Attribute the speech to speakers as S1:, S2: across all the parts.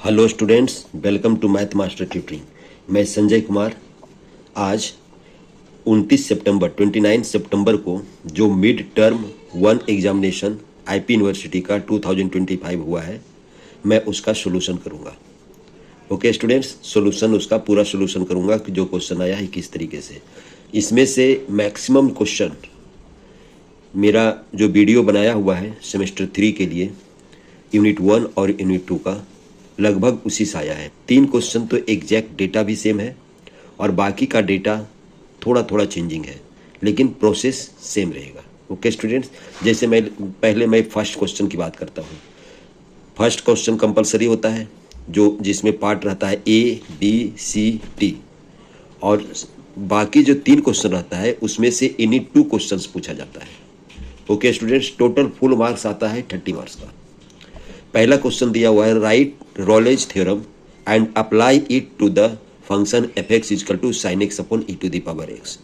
S1: Hello students, welcome to math master tutoring. मैं संजय कुमार। आज 29 सितंबर को जो mid term 1 examination IP university का 2025 हुआ है, मैं उसका सोल्यूशन करूंगा। ओके स्टूडेंट्स, सोल्यूशन उसका पूरा सोल्यूशन करूंगा कि जो क्वेश्चन आया है किस तरीके से। इसमें से मैक्सिमम क्वेश्चन मेरा जो वीडियो बनाया हुआ है सेमेस्टर 3 के लिए यूनिट 1 और यूनिट 2 का लगभग उसी से आया है। 3 क्वेश्चन तो एग्जैक्ट डेटा भी सेम है और बाकी का डेटा थोड़ा थोड़ा चेंजिंग है, लेकिन प्रोसेस सेम रहेगा। ओके स्टूडेंट्स, जैसे मैं फर्स्ट क्वेश्चन की बात करता हूँ। फर्स्ट क्वेश्चन कंपलसरी होता है, जो जिसमें पार्ट रहता है ए बी सी डी, और बाकी जो 3 क्वेश्चन रहता है उसमें से एनी 2 क्वेश्चंस पूछा जाता है। Okay students, total full marks आता है 30 मार्क्स का। पहला क्वेश्चन दिया हुआ है, write Rolle's theorem and apply it to the function f x equal to sine x upon e to the power x.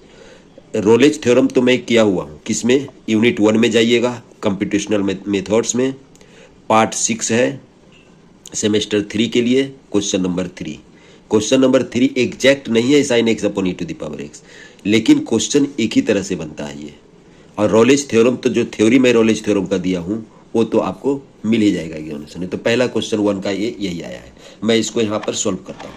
S1: Rolle's theorem तो मैं किया हुआ हूँ, किसमें? यूनिट 1 में जाइएगा, कंप्यूटेशनल मेथड्स में, पार्ट 6 है सेमेस्टर 3 के लिए, question number 3। Question number 3 exact नहीं है sine x upon e to the power x, लेकिन क्वेश्चन एक ही तरह से बनता है ये। और रोलेज थ्योरम तो जो थ्योरी मैं रोलेज थ्योरम का दिया हूँ वो तो आपको मिल ही जाएगा एग्जामिनेशन में। तो पहला क्वेश्चन 1 का यही आया है। मैं इसको यहाँ पर सॉल्व करता हूँ।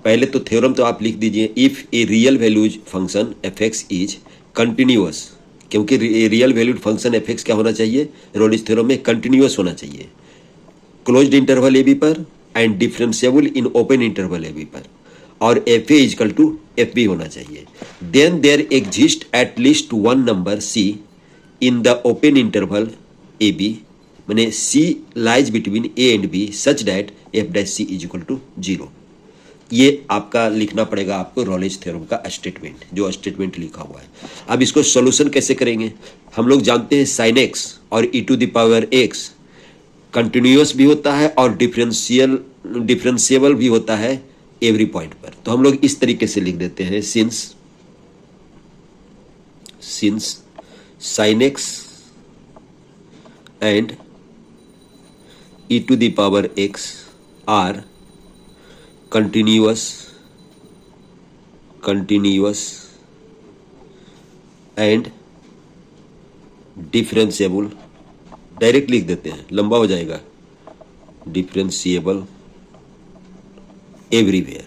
S1: पहले तो थ्योरम तो आप लिख दीजिए, if a real values function f x is continuous, क्योंकि real valued function f x क्या होना चाहिए रोलेज थ्योरम में? कंटिन्यूअस होना चाहिए, क्लोज्ड इंटरवल ए बी पर and differentiable in open interval a b पर, और f a is equal to f b होना चाहिए। Then there exist at least one number c in the open interval a b, मैंने c lies between a and B such that f dash c is equal to 0। ये आपका लिखना पड़ेगा आपको Rolle's theorem का statement, जो statement लिखा हुआ है। अब इसको सोल्यूशन कैसे करेंगे? हम लोग जानते हैं साइन एक्स और e to the power x continuous भी होता है और डिफरेंशिएबल भी होता है एवरी पॉइंट पर। तो हम लोग इस तरीके से लिख देते हैं, since sine x and e to the power x are continuous and differentiable, direct लिख देते हैं, लंबा हो जाएगा, डिफरेंशिएबल एवरीवेयर,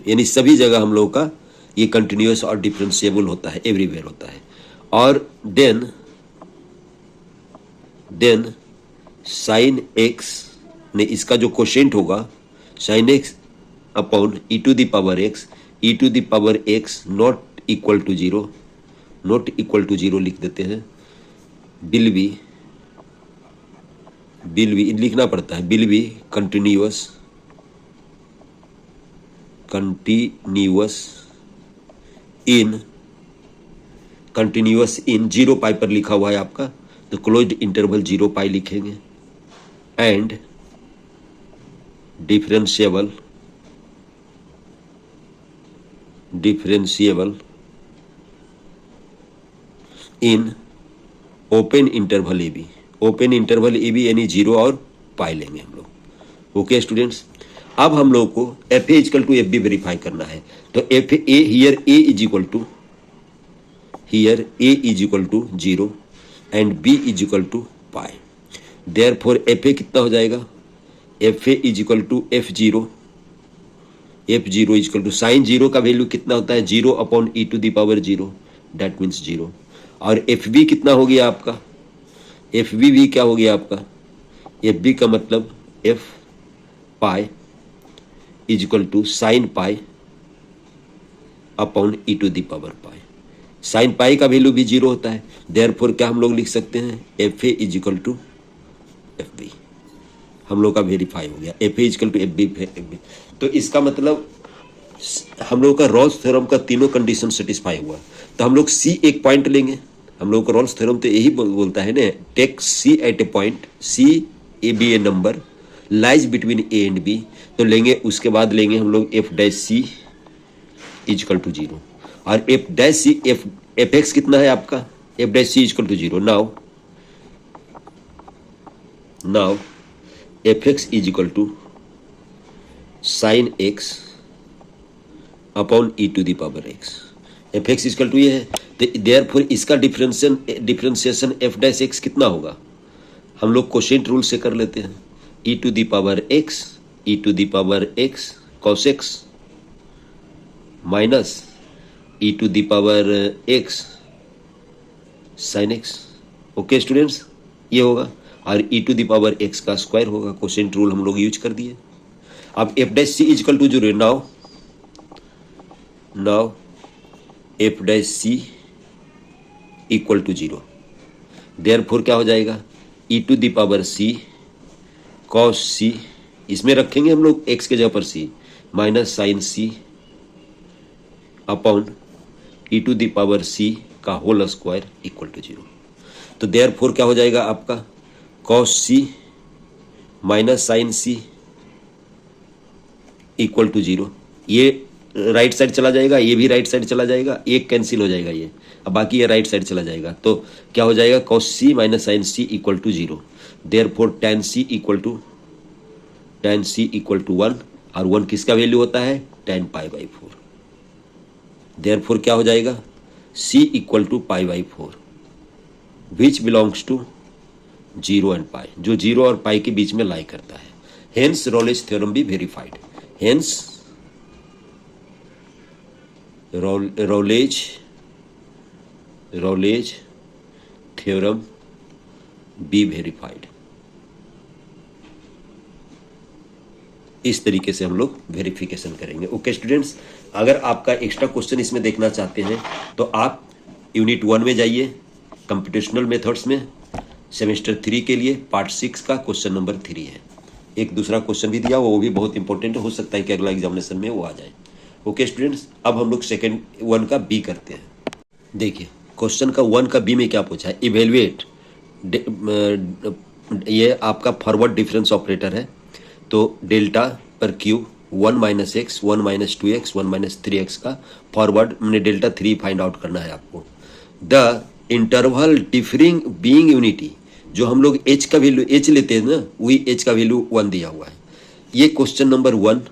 S1: यानी सभी जगह हम लोगों का ये कंटिन्यूअस और डिफरेंशिएबल होता है, एवरीवेयर होता है। और देन साइन एक्स ने इसका जो कोशेंट होगा sine x upon e to the power x not equal to zero लिख देते हैं। विल बी लिखना पड़ता है, will be continuous in 0 pi पर लिखा हुआ है आपका, तो क्लोज्ड इंटरवल 0 पाई लिखेंगे, and differentiable in open interval a b, यानी 0 और पाई लेंगे हम लोग। ओके स्टूडेंट्स, अब हम लोग को f a is equal to f b verify करना है। तो f a here a is equal to a 0 and b is equal to pi. Therefore fa कितना हो जाएगा? fa is equal to f0 is equal to sine 0 का value कितना होता है? 0 upon e to the power 0, that means 0। और fb कितना हो गया आपका? fb भी क्या हो गया आपका? fb का मतलब f pi is equal to sine pi upon e to the power pi. Sine pi का वैल्यू भी 0 होता है, देयरफॉर क्या हम लोग लिख सकते हैं? F a is equal to f b, हम लोग का वेरीफाई हो गया, f a is equal to f b. तो इसका मतलब हम लोग का रोल्स थ्योरम का तीनों कंडीशन सेटिस्फाई हुआ। तो हम लोग सी एक पॉइंट लेंगे, हम लोग का रोल्स थ्योरम तो यही बोलता है ना, take c at a point, c a b a number lies between a and b, तो लेंगे, उसके बाद लेंगे हम लोग f dash c is equal to 0, और f dash c f x कितना है आपका? F dash c is equal to 0। Now f x is equal to sine x upon e to the power x. F x equal to ये है, तो therefore इसका differentiation F dash x कितना होगा, हम लोग कोशेंट रूल से कर लेते हैं। E to the power x, e to the power x cos x minus e to the power x sine x. Okay students, ये होगा, और e to the power x का स्क्वायर होगा। कोशेंट रूल हम लोग यूज कर दिए। अब f dash c is equal to zero. Now f dash c equal to zero. Therefore क्या हो जाएगा, e to the power c cos सी, इसमें रखेंगे हम लोग एक्स के जगह पर c, minus sine c upon e to the power c का whole square equal to zero. तो देयरफॉर क्या हो जाएगा आपका, cos c minus sine c equal to zero. ये राइट साइड चला जाएगा, ये भी राइट साइड चला जाएगा, एक कैंसिल हो जाएगा ये, अब बाकी ये राइट साइड चला जाएगा। तो क्या हो जाएगा, cos c minus sine c equal to zero. Therefore tan c equal to 1, और 1 किसका वैल्यू होता है, tan पाई बाई 4। देयरफॉर क्या हो जाएगा, c equal to pi by 4 which belongs to 0 and pi, जो 0 और पाई के बीच में लाई करता है। Hence Rolle's theorem be verified. Hence Rolle's theorem be verified. इस तरीके से हम लोग वेरिफिकेशन करेंगे। ओके स्टूडेंट्स, अगर आपका एक्स्ट्रा क्वेश्चन इसमें देखना चाहते हैं तो आप यूनिट 1 में जाइए, कंप्यूटेशनल मेथड्स में, सेमेस्टर 3 के लिए पार्ट 6 का क्वेश्चन नंबर 3 है। एक दूसरा क्वेश्चन भी दिया, वो भी बहुत इंपॉर्टेंट हो सकता है कि अगला एग्जामिनेशन में वो आ जाए। ओके स्टूडेंट्स, अब हम लोग सेकेंड 1 का बी करते हैं। देखिए क्वेश्चन का 1 का बी में क्या पूछा है, इवेल्युएट, ये आपका फॉरवर्ड डिफरेंस ऑपरेटर है, तो डेल्टा पर Q 1 minus x, 1 minus 2x, 1 minus 3x का फॉरवर्ड मैंने डेल्टा 3 फाइंड आउट करना है आपको। The interval differing being unity, जो हम लोग h का वैल्यू h लेते हैं ना, वही h का वैल्यू 1 दिया हुआ है। ये question number 1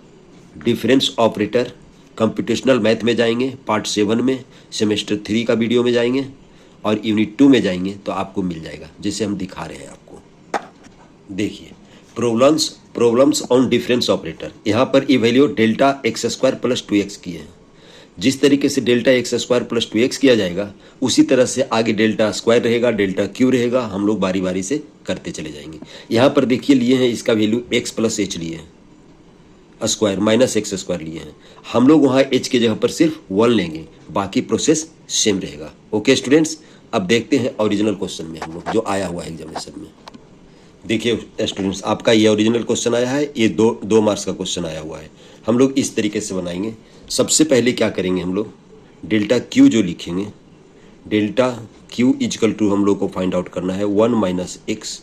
S1: difference operator computational math में जाएंगे, पार्ट 7 में, सेमेस्टर 3 का वीडियो में जाएंगे और यूनिट 2 में जाएंगे तो आपको मिल जाएगा, जैसे हम दिखा रहे हैं आपको। देखिए प्रॉब्लम्स ऑन डिफरेंस ऑपरेटर, यहाँ पर evaluate delta x square plus 2x किए हैं। जिस तरीके से delta x square plus 2x किया जाएगा उसी तरह से आगे डेल्टा स्क्वायर रहेगा, डेल्टा क्यू रहेगा, हम लोग बारी बारी से करते चले जाएंगे। यहाँ पर देखिए लिए हैं इसका वैल्यू x प्लस एच लिए हैं, स्क्वायर माइनस एक्स स्क्वायर लिए हैं, हम लोग वहाँ h की जगह पर सिर्फ 1 लेंगे, बाकी प्रोसेस सेम रहेगा। ओके स्टूडेंट्स, अब देखते हैं ओरिजिनल क्वेश्चन में हम लोग जो आया हुआ है एग्जामिनेशन में। देखिए स्टूडेंट्स, आपका ये ओरिजिनल क्वेश्चन आया है, ये दो मार्क्स का क्वेश्चन आया हुआ है। हम लोग इस तरीके से बनाएंगे। सबसे पहले क्या करेंगे, हम लोग डेल्टा क्यू जो लिखेंगे, डेल्टा क्यू इजकल टू हम लोग को फाइंड आउट करना है 1 माइनस एक्स,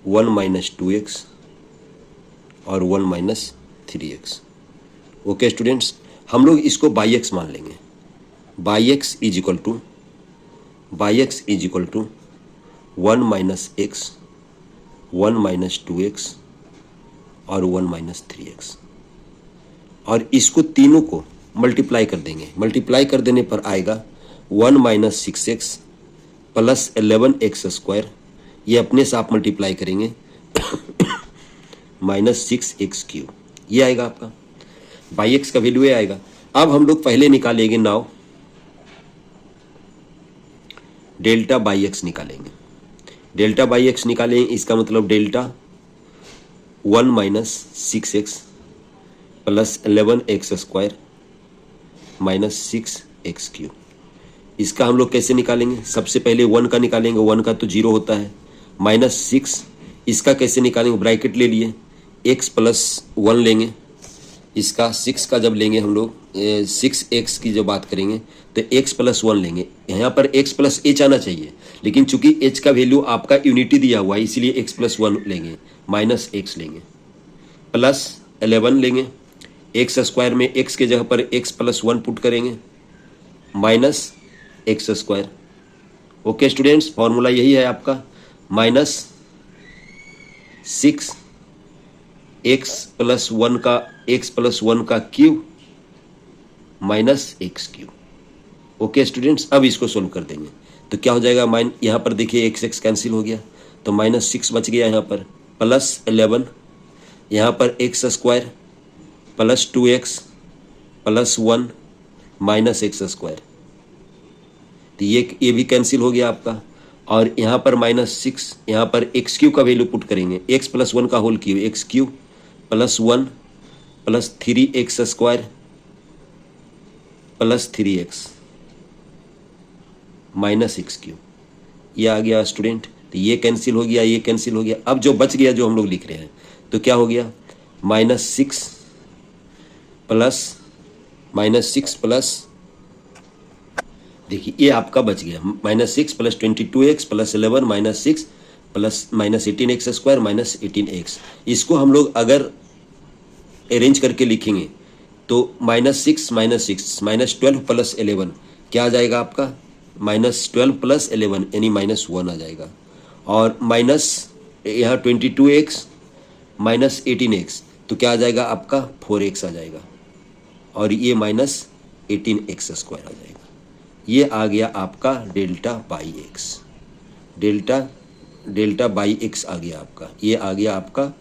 S1: 1 माइनस 2x और 1 माइनस 3x। ओके स्टूडेंट्स, हम लोग इसको बाई एक्स मान लेंगे। By x is equal to 1 minus x, 1 minus 2x और 1 माइनस 3x, और इसको तीनों को मल्टीप्लाई कर देंगे। मल्टीप्लाई कर देने पर आएगा 1 minus 6x plus 11x square, ये अपने से आप मल्टीप्लाई करेंगे माइनस 6x क्यूब, ये आएगा आपका बाई एक्स का वैल्यू, ये आएगा। अब हम लोग पहले निकालेंगे नाउ डेल्टा बाई एक्स निकालेंगे। डेल्टा बाई एक्स निकालेंगे, इसका मतलब delta 1 minus 6x plus 11x square minus 6x cube. इसका हम लोग कैसे निकालेंगे, सबसे पहले 1 का निकालेंगे, 1 का तो 0 होता है, माइनस 6, इसका कैसे निकालेंगे, ब्रैकेट ले लिए, x प्लस 1 लेंगे, इसका 6 का जब लेंगे हम लोग 6x की जब बात करेंगे तो x प्लस 1 लेंगे। यहाँ पर x प्लस h आना चाहिए, लेकिन चूंकि h का वैल्यू आपका यूनिटी दिया हुआ है इसलिए x प्लस 1 लेंगे, माइनस x लेंगे, प्लस 11 लेंगे, x स्क्वायर में x के जगह पर x प्लस 1 पुट करेंगे, minus x square. Okay students, formula यही है आपका, माइनस 6 x+1 का cube minus x cube. Okay students, अब इसको सोल्व कर देंगे तो क्या हो जाएगा, यहाँ पर देखिए x कैंसिल हो गया तो -6 बच गया यहाँ पर, +11 यहाँ पर x² +2x +1 -x², तो ये भी कैंसिल हो गया आपका। और यहाँ पर -6, यहाँ पर x³ का वैल्यू पुट करेंगे, x+1 का whole cube, x³ +1 +3x² +3x -x³, ये आ गया स्टूडेंट। तो ये कैंसिल हो गया, ये कैंसिल हो गया। अब जो बच गया जो हम लोग लिख रहे हैं तो क्या हो गया, -6 प्लस देखिए ये आपका बच गया, -6 + 22x + 11 -6 प्लस -18x² -18x। इसको हम लोग अगर अरेंज करके लिखेंगे तो -6 -12 + 11 क्या आ जाएगा आपका, -12 + 11 यानी -1 आ जाएगा। और माइनस यहाँ 22x -18x तो क्या आ जाएगा आपका, 4x आ जाएगा। और ये -18x² आ जाएगा। ये आ गया आपका delta by x, delta by x आ गया आपका, ये आ गया आपका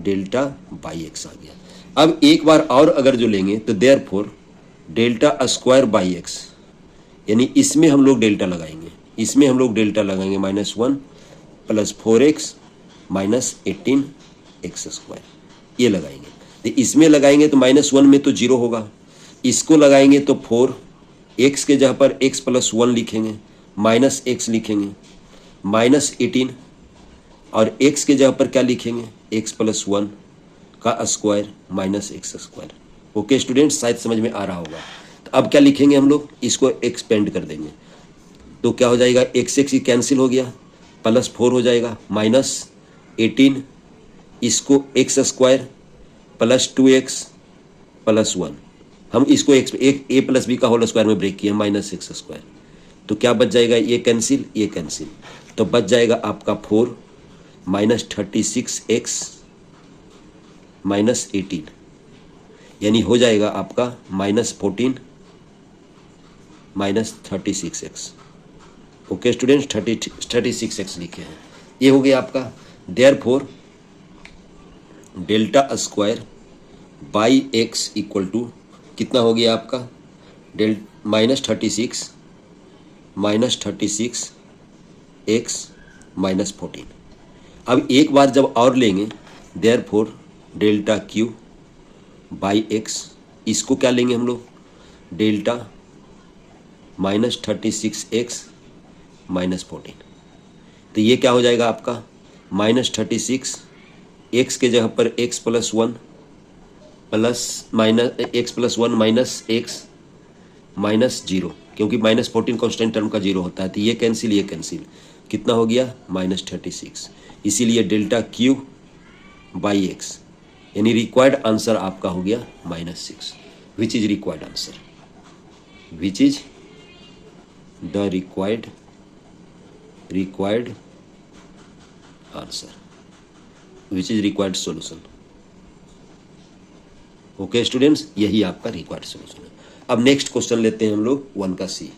S1: डेल्टा बाई एक्स आ गया। अब एक बार और अगर जो लेंगे तो देयरफॉर डेल्टा² बाई एक्स, यानी इसमें हम लोग डेल्टा लगाएंगे, इसमें हम लोग डेल्टा लगाएंगे -1 + 4x -18x², ये लगाएंगे। तो इसमें लगाएंगे तो -1 में तो 0 होगा, इसको लगाएंगे तो 4, x के जगह पर x+1 लिखेंगे, -x लिखेंगे, -18 और x के जगह पर क्या लिखेंगे, x+1 का स्क्वायर -x²। ओके स्टूडेंट्स, शायद समझ में आ रहा होगा। तो अब क्या लिखेंगे हम लोग, इसको एक्सपेंड कर देंगे तो क्या हो जाएगा, x कैंसिल हो गया, +4 हो जाएगा, -18 इसको x² +2x +1, हम इसको a + b का होल स्क्वायर में ब्रेक किए -x²। तो क्या बच जाएगा, ये कैंसिल, ये कैंसिल, तो बच जाएगा आपका 4 -36x -18, यानी हो जाएगा आपका -14 -36x। ओके स्टूडेंट्स, 36x लिखे हैं, ये हो गया आपका। Therefore delta by x equal to कितना हो गया आपका, -36 x -14। अब एक बार जब और लेंगे, देयरफॉर डेल्टा³ बाई एक्स, इसको क्या लेंगे हम लोग, डेल्टा -36x -14, तो ये क्या हो जाएगा आपका, -36 x के जगह पर x+1 -x -0, क्योंकि -14 कांस्टेंट टर्म का 0 होता है, तो ये कैंसिल, ये कैंसिल, कितना हो गया, -36। इसीलिए डेल्टा³ बाई एक्स, यानी रिक्वायर्ड आंसर आपका हो गया -6, which is required answer, which is the required answer, which is required solution. Okay students, यही आपका रिक्वायर्ड सॉल्यूशन है। अब नेक्स्ट क्वेश्चन लेते हैं हम लोग 1 का सी।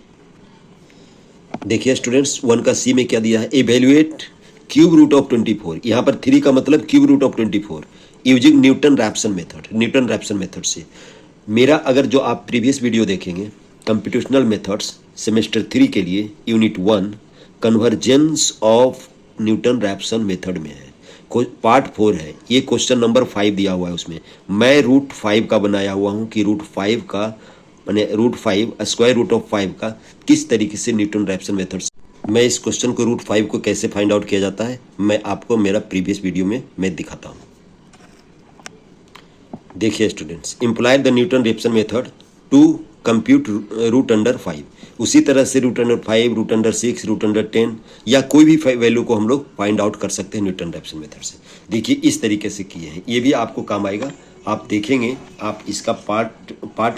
S1: देखिए स्टूडेंट्स, 1 का सी में क्या दिया है, इवेल्युएट क्यूब रूट ऑफ 24, यहाँ पर 3 का मतलब cube root of 24 using Newton Raphson method, Newton Raphson method से। मेरा अगर जो आप प्रीवियस वीडियो देखेंगे कंप्यूटेशनल मेथड्स सेमेस्टर 3 के लिए unit 1 convergence of Newton Raphson method में है, पार्ट 4 है, ये क्वेश्चन नंबर 5 दिया हुआ है। उसमें मैं √5 का बनाया हुआ हूँ कि √5 का मैंने √5 स्क्वायर रूट ऑफ 5 का किस तरीके से न्यूटन रैप्सन मेथड, मैं इस क्वेश्चन को √5 को कैसे फाइंड आउट किया जाता है मैं आपको मेरा प्रीवियस वीडियो में मैं दिखाता हूँ। देखिए students, implied the Newton Raphson method to compute √5, उसी तरह से √5 √6 √10 या कोई भी वैल्यू को हम लोग फाइंड आउट कर सकते हैं न्यूटन रैप्सन मेथड से। देखिए इस तरीके से किए हैं, ये भी आपको काम आएगा। आप देखेंगे, आप इसका पार्ट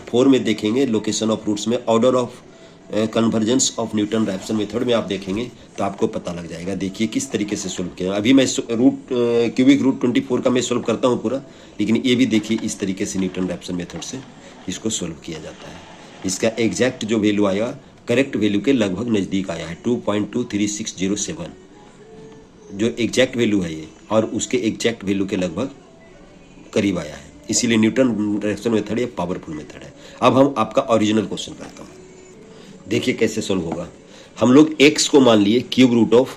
S1: 4 में देखेंगे लोकेशन ऑफ रूट्स में order of convergence of Newton Raphson method में आप देखेंगे तो आपको पता लग जाएगा। देखिए किस तरीके से सोल्व किया। अभी मैं क्यूबिक रूट 24 का मैं सोल्व करता हूँ पूरा, लेकिन ये भी देखिए इस तरीके से न्यूटन रैप्सन मेथड से इसको सोल्व किया जाता है। इसका एग्जैक्ट जो वैल्यू आया करेक्ट वैल्यू के लगभग नज़दीक आया है 2.23607 जो एग्जैक्ट वैल्यू है ये, और उसके एग्जैक्ट वैल्यू के लगभग करीब आया है। इसीलिए न्यूटन रैप्सन मेथड ये पावरफुल मेथड है। अब हम आपका ओरिजिनल क्वेश्चन करता हूँ, देखिए कैसे सोल्व होगा। हम लोग x को मान लिए क्यूब रूट ऑफ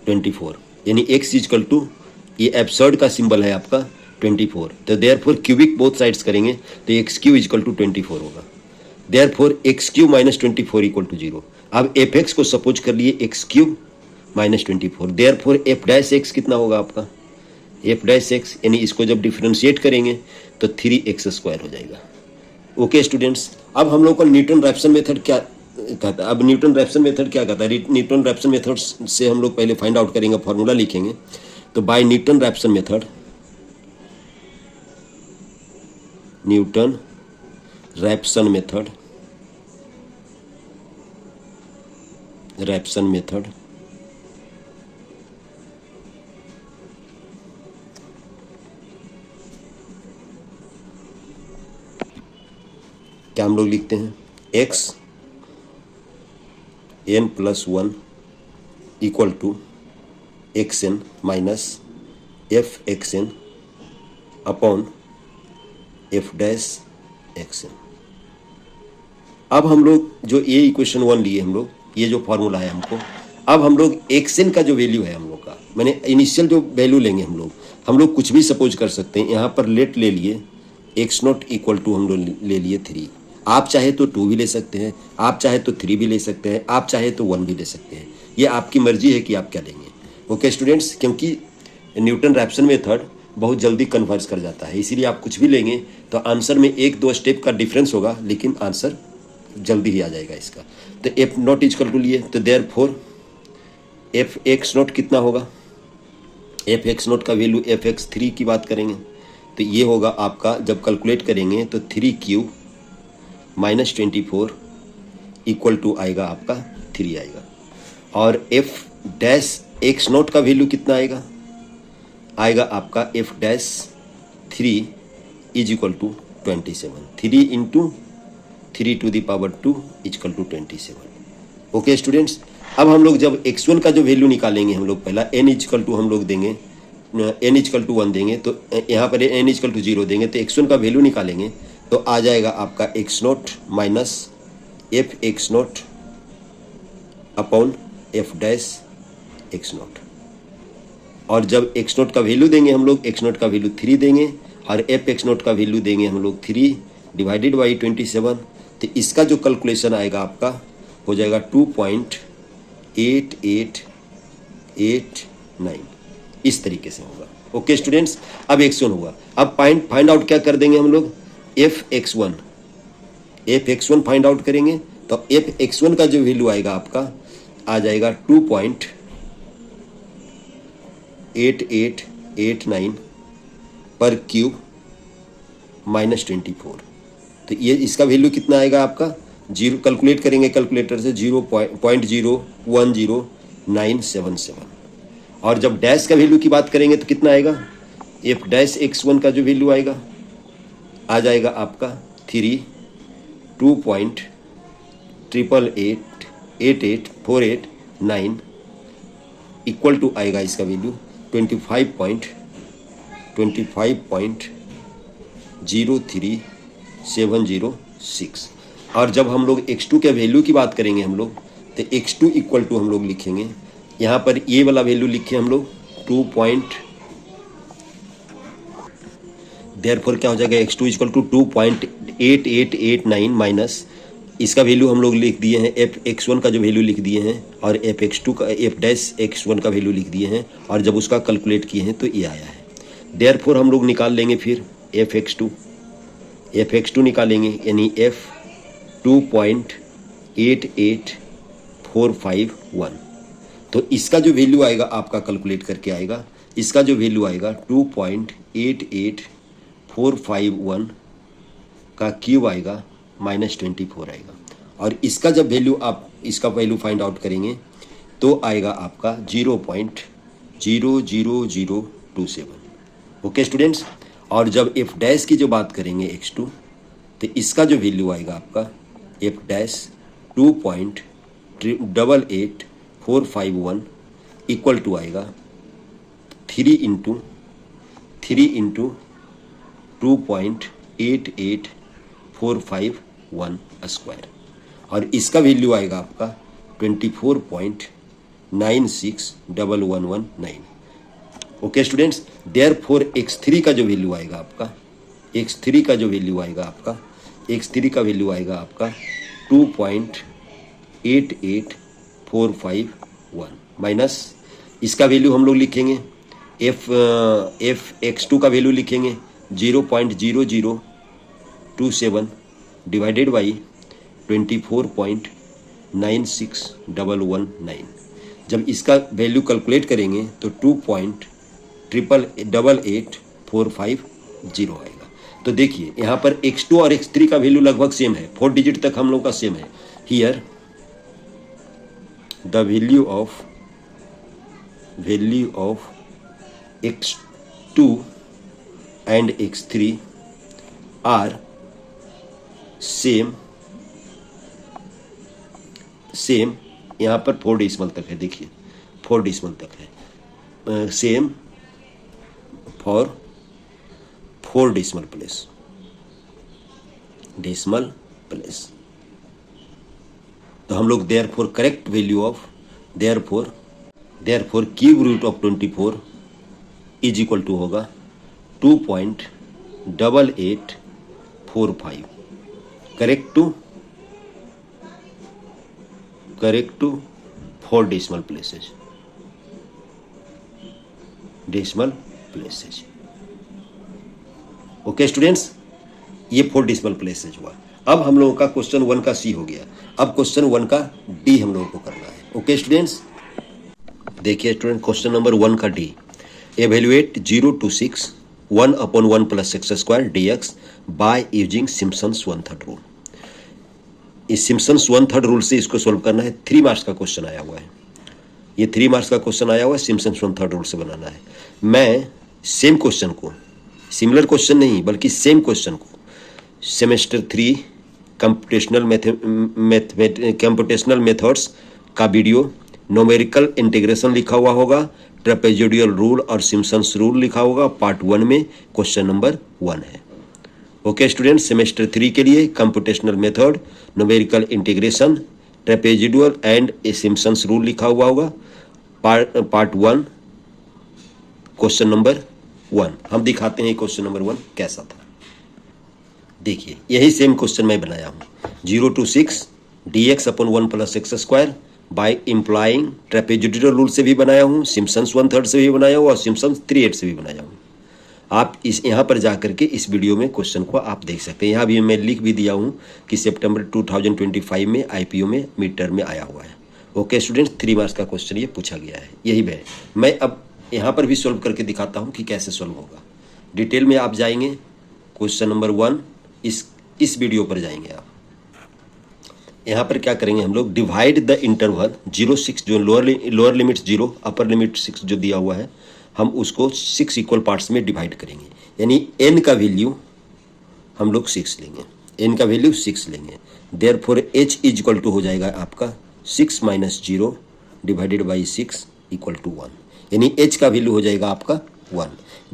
S1: 24, यानी x इक्वल टू ये एब्सर्ड का सिंबल है आपका 24, तो देयरफॉर क्यूबिक बोथ साइड्स करेंगे तो एक्स क्यू इक्वल टू 24 होगा। Therefore x cube minus 24 equal to 0। अब एफ एक्स को सपोज कर लिए x cube minus 24, therefore f dash x कितना होगा आपका एफ डैश एक्स, यानी इसको जब डिफ्रेंशिएट करेंगे तो 3x² हो जाएगा। ओके स्टूडेंट्स, अब हम लोग का न्यूटन रैप्सन मेथड क्या कहता है। अब न्यूटन रैप्सन मेथड क्या कहता है, न्यूटन रैप्सन मेथड से हम लोग पहले फाइंड आउट करेंगे, फॉर्मूला लिखेंगे। तो by Newton Raphson method, Newton Raphson method, Raphson method क्या हम लोग लिखते हैं x n + 1 equal to xn minus f x n upon f dash x n. अब हम लोग जो ये इक्वेशन 1 लिए हम लोग, ये जो फॉर्मूला है हमको, अब हम लोग एक्सएन का जो वैल्यू है हम लोग का, मैंने इनिशियल जो वैल्यू लेंगे हम लोग कुछ भी सपोज कर सकते हैं। यहाँ पर लेट ले लिए x0 इक्वल टू हम लोग ले लिए 3। आप चाहे तो 2 भी ले सकते हैं, आप चाहे तो 3 भी ले सकते हैं, आप चाहे तो 1 भी ले सकते हैं। ये आपकी मर्जी है कि आप क्या लेंगे। ओके स्टूडेंट्स, क्योंकि न्यूटन रैप्सन मेथड बहुत जल्दी कन्वर्ज कर जाता है, इसीलिए आप कुछ भी लेंगे तो आंसर में 1-2 स्टेप का डिफरेंस होगा, लेकिन आंसर जल्दी ही आ जाएगा इसका। तो एफ नॉट इक्वल टू लिए तो देयरफॉर एफ एक्स नॉट कितना होगा, एफ एक्स नॉट का वैल्यू एफ एक्स 3 की बात करेंगे तो ये होगा आपका, जब कैलकुलेट करेंगे तो 3q माइनस 24 इक्वल टू आएगा आपका 3 आएगा। और एफ डैश एक्स नॉट का वैल्यू कितना आएगा, आएगा आपका f dash 3 is equal to 27, 3 into 3 to the power 2 equal to 27। Okay students, अब हम लोग जब x1 का जो वैल्यू निकालेंगे हम लोग पहला n इक्वल टू हम लोग देंगे, n इक्वल टू 1 देंगे, तो यहाँ पर n इक्वल टू 0 देंगे तो x1 का वैल्यू निकालेंगे तो आ जाएगा आपका x0 minus F x0 upon f dash x0। और जब x0 का वैल्यू देंगे हम लोग, x0 का वैल्यू 3 देंगे और एफ x0 का वैल्यू देंगे हम लोग 3 डिवाइडेड बाई 27, तो इसका जो कैलकुलेशन आएगा आपका हो जाएगा 2.8889, इस तरीके से होगा। ओके स्टूडेंट्स, अब x1 हुआ, अब फाइंड आउट क्या कर देंगे हम लोग, एफ एक्स1 फाइंड आउट करेंगे तो एफ एक्स1 का जो वैल्यू आएगा आपका आ जाएगा 2.8889 पर क्यूब माइनस 24। तो ये इसका वैल्यू कितना आएगा आपका, 0 कैलकुलेट करेंगे कैलकुलेटर से 0.010977। और जब डैश का वैल्यू की बात करेंगे तो कितना आएगा, एफ डैश x1 का जो वैल्यू आएगा आ जाएगा आपका 2.88884889 इक्वल टू आएगा इसका वैल्यू 25.03706। और जब हम लोग x2 के वैल्यू की बात करेंगे हम लोग तो x2 इक्वल टू हम लोग लिखेंगे, यहाँ पर ये वाला वैल्यू लिखे हम लोग 2. देयरफॉर क्या हो जाएगा, x2 इक्वल टू 2.8889 माइनस इसका वैल्यू हम लोग लिख दिए हैं, एफ x1 का जो वैल्यू लिख दिए हैं और एफ x2 का एफ डैश x1 का वैल्यू लिख दिए हैं, और जब उसका कैलकुलेट किए हैं तो ये आया है। देयरफॉर हम लोग निकाल लेंगे फिर एफ x2 निकालेंगे, यानी एफ 2.88451। तो इसका जो वैल्यू आएगा आपका कैलकुलेट करके आएगा, इसका जो वैल्यू आएगा 2.88451 का क्यूब आएगा माइनस 24 आएगा। और इसका जब वैल्यू आप इसका वैल्यू फाइंड आउट करेंगे तो आएगा आपका 0.00027। ओके स्टूडेंट्स, और जब एफ डैश की जो बात करेंगे x2, तो इसका जो वैल्यू आएगा आपका एफ डैश 2.88451 इक्वल टू आएगा 3 इंटू 2.88451 स्क्वायर, और इसका वैल्यू आएगा आपका 24.961119। ओके स्टूडेंट्स, देयरफॉर x3 का जो वैल्यू आएगा आपका x3 का वैल्यू आएगा आपका 2.88451 माइनस इसका वैल्यू हम लोग लिखेंगे x2 का वैल्यू लिखेंगे 0.0027 डिवाइडेड बाई 24.961119। जब इसका वैल्यू कैलकुलेट करेंगे तो 2.888450 आएगा। तो देखिए यहाँ पर x2 और x3 का वैल्यू लगभग सेम है, 4 डिजिट तक हम लोग का सेम है। Here the value of x2 and x3 are same यहाँ पर 4 डेसिमल तक है, देखिए 4 डेसिमल तक है, सेम फॉर 4 डेसिमल प्लेस। तो हम लोग therefore correct value of therefore cube root of 24 is equal to होगा 2.8845 correct to 4 decimal places. Okay students, ये 4 डेसिमल प्लेसेज हुआ। अब हम लोगों का क्वेश्चन 1 का सी हो गया, अब क्वेश्चन 1 का डी हम लोगों को करना है। ओके स्टूडेंट्स, देखिए स्टूडेंट क्वेश्चन नंबर 1 का D, evaluate 0 to 6 1/1 plus x square dx by using Simpson's 1/3 rule. इस सिम्पसन्स 1/3 रूल से इसको सोल्व करना है। 3 मार्क्स का क्वेश्चन आया हुआ है, ये 3 मार्क्स का क्वेश्चन आया हुआ है, सिम्पसन्स 1/3 रूल से बनाना है। मैं सेम क्वेश्चन को, सिमिलर क्वेश्चन नहीं बल्कि सेम क्वेश्चन को सेमेस्टर 3 कंप्यूटेशनल मेथड्स का वीडियो, न्यूमेरिकल इंटीग्रेशन लिखा हुआ होगा, ट्रेपेजोइडल रूल और सिम्पसन्स रूल लिखा होगा। पार्ट 1 में क्वेश्चन नंबर 1 है। ओके स्टूडेंट, सेमेस्टर 3 के लिए computational method, numerical integration, trapezoidal and Simpson's rule लिखा हुआ होगा। पार्ट 1 क्वेश्चन नंबर 1 हम दिखाते हैं क्वेश्चन नंबर 1 कैसा था। देखिए यही सेम क्वेश्चन मैं बनाया हूँ, 0 to 6 dx/1 plus x square by implying trapezoidal rule से भी बनाया हूँ, सिम्पसन्स 1/3 से भी बनाया हूँ और सिम्पसन्स 3/8 से भी बनाया हूँ। आप इस यहाँ पर जा करके इस वीडियो में क्वेश्चन को आप देख सकते हैं। यहाँ भी मैं लिख भी दिया हूँ कि सितंबर 2025 में IPO में मिड टर्म में आया हुआ है। ओके स्टूडेंट्स, 3 मार्क्स का क्वेश्चन ये पूछा गया है, यही मैं अब यहाँ पर भी सॉल्व करके दिखाता हूँ कि कैसे सॉल्व होगा। डिटेल में आप जाएंगे, क्वेश्चन नंबर 1 इस वीडियो पर जाएंगे आप। यहाँ पर क्या करेंगे हम लोग, डिवाइड द इंटरवल 0-6, जो लोअर लिमिट 0 अपर लिमिट 6 जो दिया हुआ है, हम उसको 6 इक्वल पार्ट्स में डिवाइड करेंगे। यानी n का वैल्यू हम लोग 6 लेंगे, n का वैल्यू 6 लेंगे। Therefore h is equal to हो जाएगा आपका 6 - 0 डिवाइडेड बाई 6 इक्वल टू 1, यानी h का वैल्यू हो जाएगा आपका 1।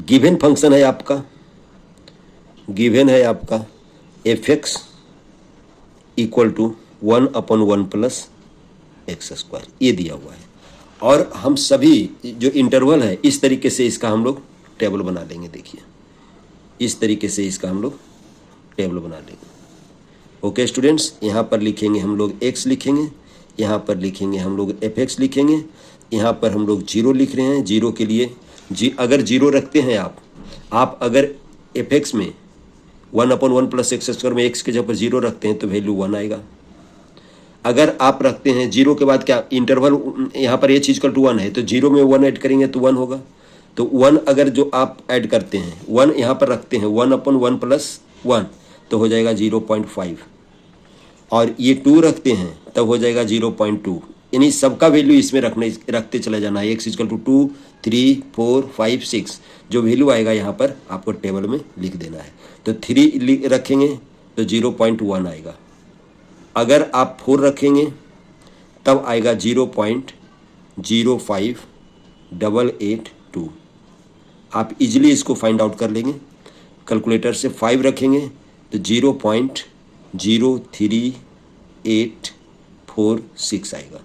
S1: गिवन फंक्शन है आपका fx equal to 1/1 plus x square, ये दिया हुआ है। और हम सभी जो इंटरवल है इस तरीके से इसका हम लोग टेबल बना लेंगे। देखिए इस तरीके से इसका हम लोग टेबल बना लेंगे। ओके स्टूडेंट्स, यहाँ पर लिखेंगे हम लोग x लिखेंगे, यहाँ पर लिखेंगे हम लोग fx लिखेंगे, यहाँ पर हम लोग 0 लिख रहे हैं। 0 के लिए अगर 0 रखते हैं आप अगर fx में 1/1 प्लस एक्स स्क्वायर में x के जगह पर 0 रखते हैं तो वैल्यू 1 आएगा। अगर आप रखते हैं 0 के बाद क्या इंटरवल, यहाँ पर h इक्वल टू 1 है तो 0 में 1 ऐड करेंगे तो 1 होगा। तो 1 अगर जो आप ऐड करते हैं 1 यहाँ पर रखते हैं 1/1 प्लस 1 तो हो जाएगा 0.5। और ये 2 रखते हैं तब हो जाएगा 0.2, यानी सबका वैल्यू इसमें रखते चले जाना है। x इक्वल टू 2, 3, 4, 5, 6 जो वैल्यू आएगा यहाँ पर आपको टेबल में लिख देना है। तो 3 रखेंगे तो 0.1 आएगा, अगर आप 4 रखेंगे तब आएगा 0.05882। आप इजीली इसको फाइंड आउट कर लेंगे कैलकुलेटर से। 5 रखेंगे तो 0.03846 आएगा।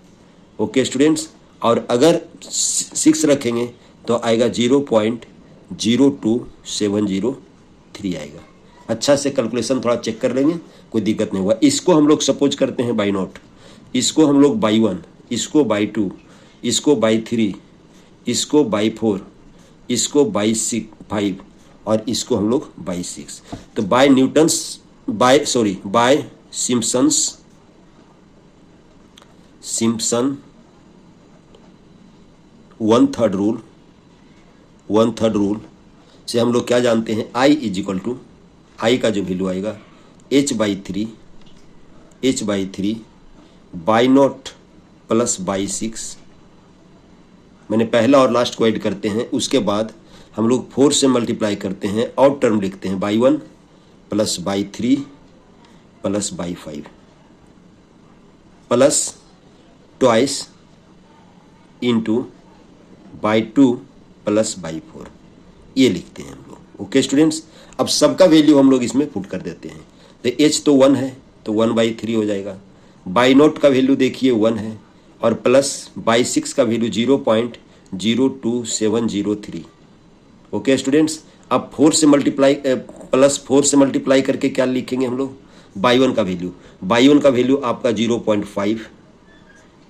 S1: ओके स्टूडेंट्स, और अगर 6 रखेंगे तो आएगा 0.02703 आएगा। अच्छा से कैलकुलेशन थोड़ा चेक कर लेंगे, कोई दिक्कत नहीं होगा। इसको हम लोग सपोज करते हैं बाई नॉट, इसको हम लोग बाई 1, इसको बाई 2, इसको बाई 3, इसको बाई 4, इसको बाई 5 और इसको हम लोग बाई 6। तो बाय सिम्पसन 1/3 रूल से हम लोग क्या जानते हैं, I इज इक्वल टू, आई का जो वैल्यू आएगा h/3 by not plus by 6। मैंने पहला और लास्ट को ऐड करते हैं, उसके बाद हम लोग 4 से मल्टीप्लाई करते हैं और टर्म लिखते हैं by 1 plus by 3 plus by 5 plus twice into by 2 plus by 4, ये लिखते हैं हम लोग। ओके स्टूडेंट्स, अब सबका वैल्यू हम लोग इसमें पुट कर देते हैं। तो h तो 1 है तो 1/3 हो जाएगा, बाई नोट का वैल्यू देखिए 1 है और प्लस बाई 6 का वैल्यू 0.02703। ओके स्टूडेंट्स, अब 4 से मल्टीप्लाई प्लस 4 से मल्टीप्लाई करके क्या लिखेंगे हम लोग, बाई 1 का वैल्यू, बाई 1 का वैल्यू आपका 0.5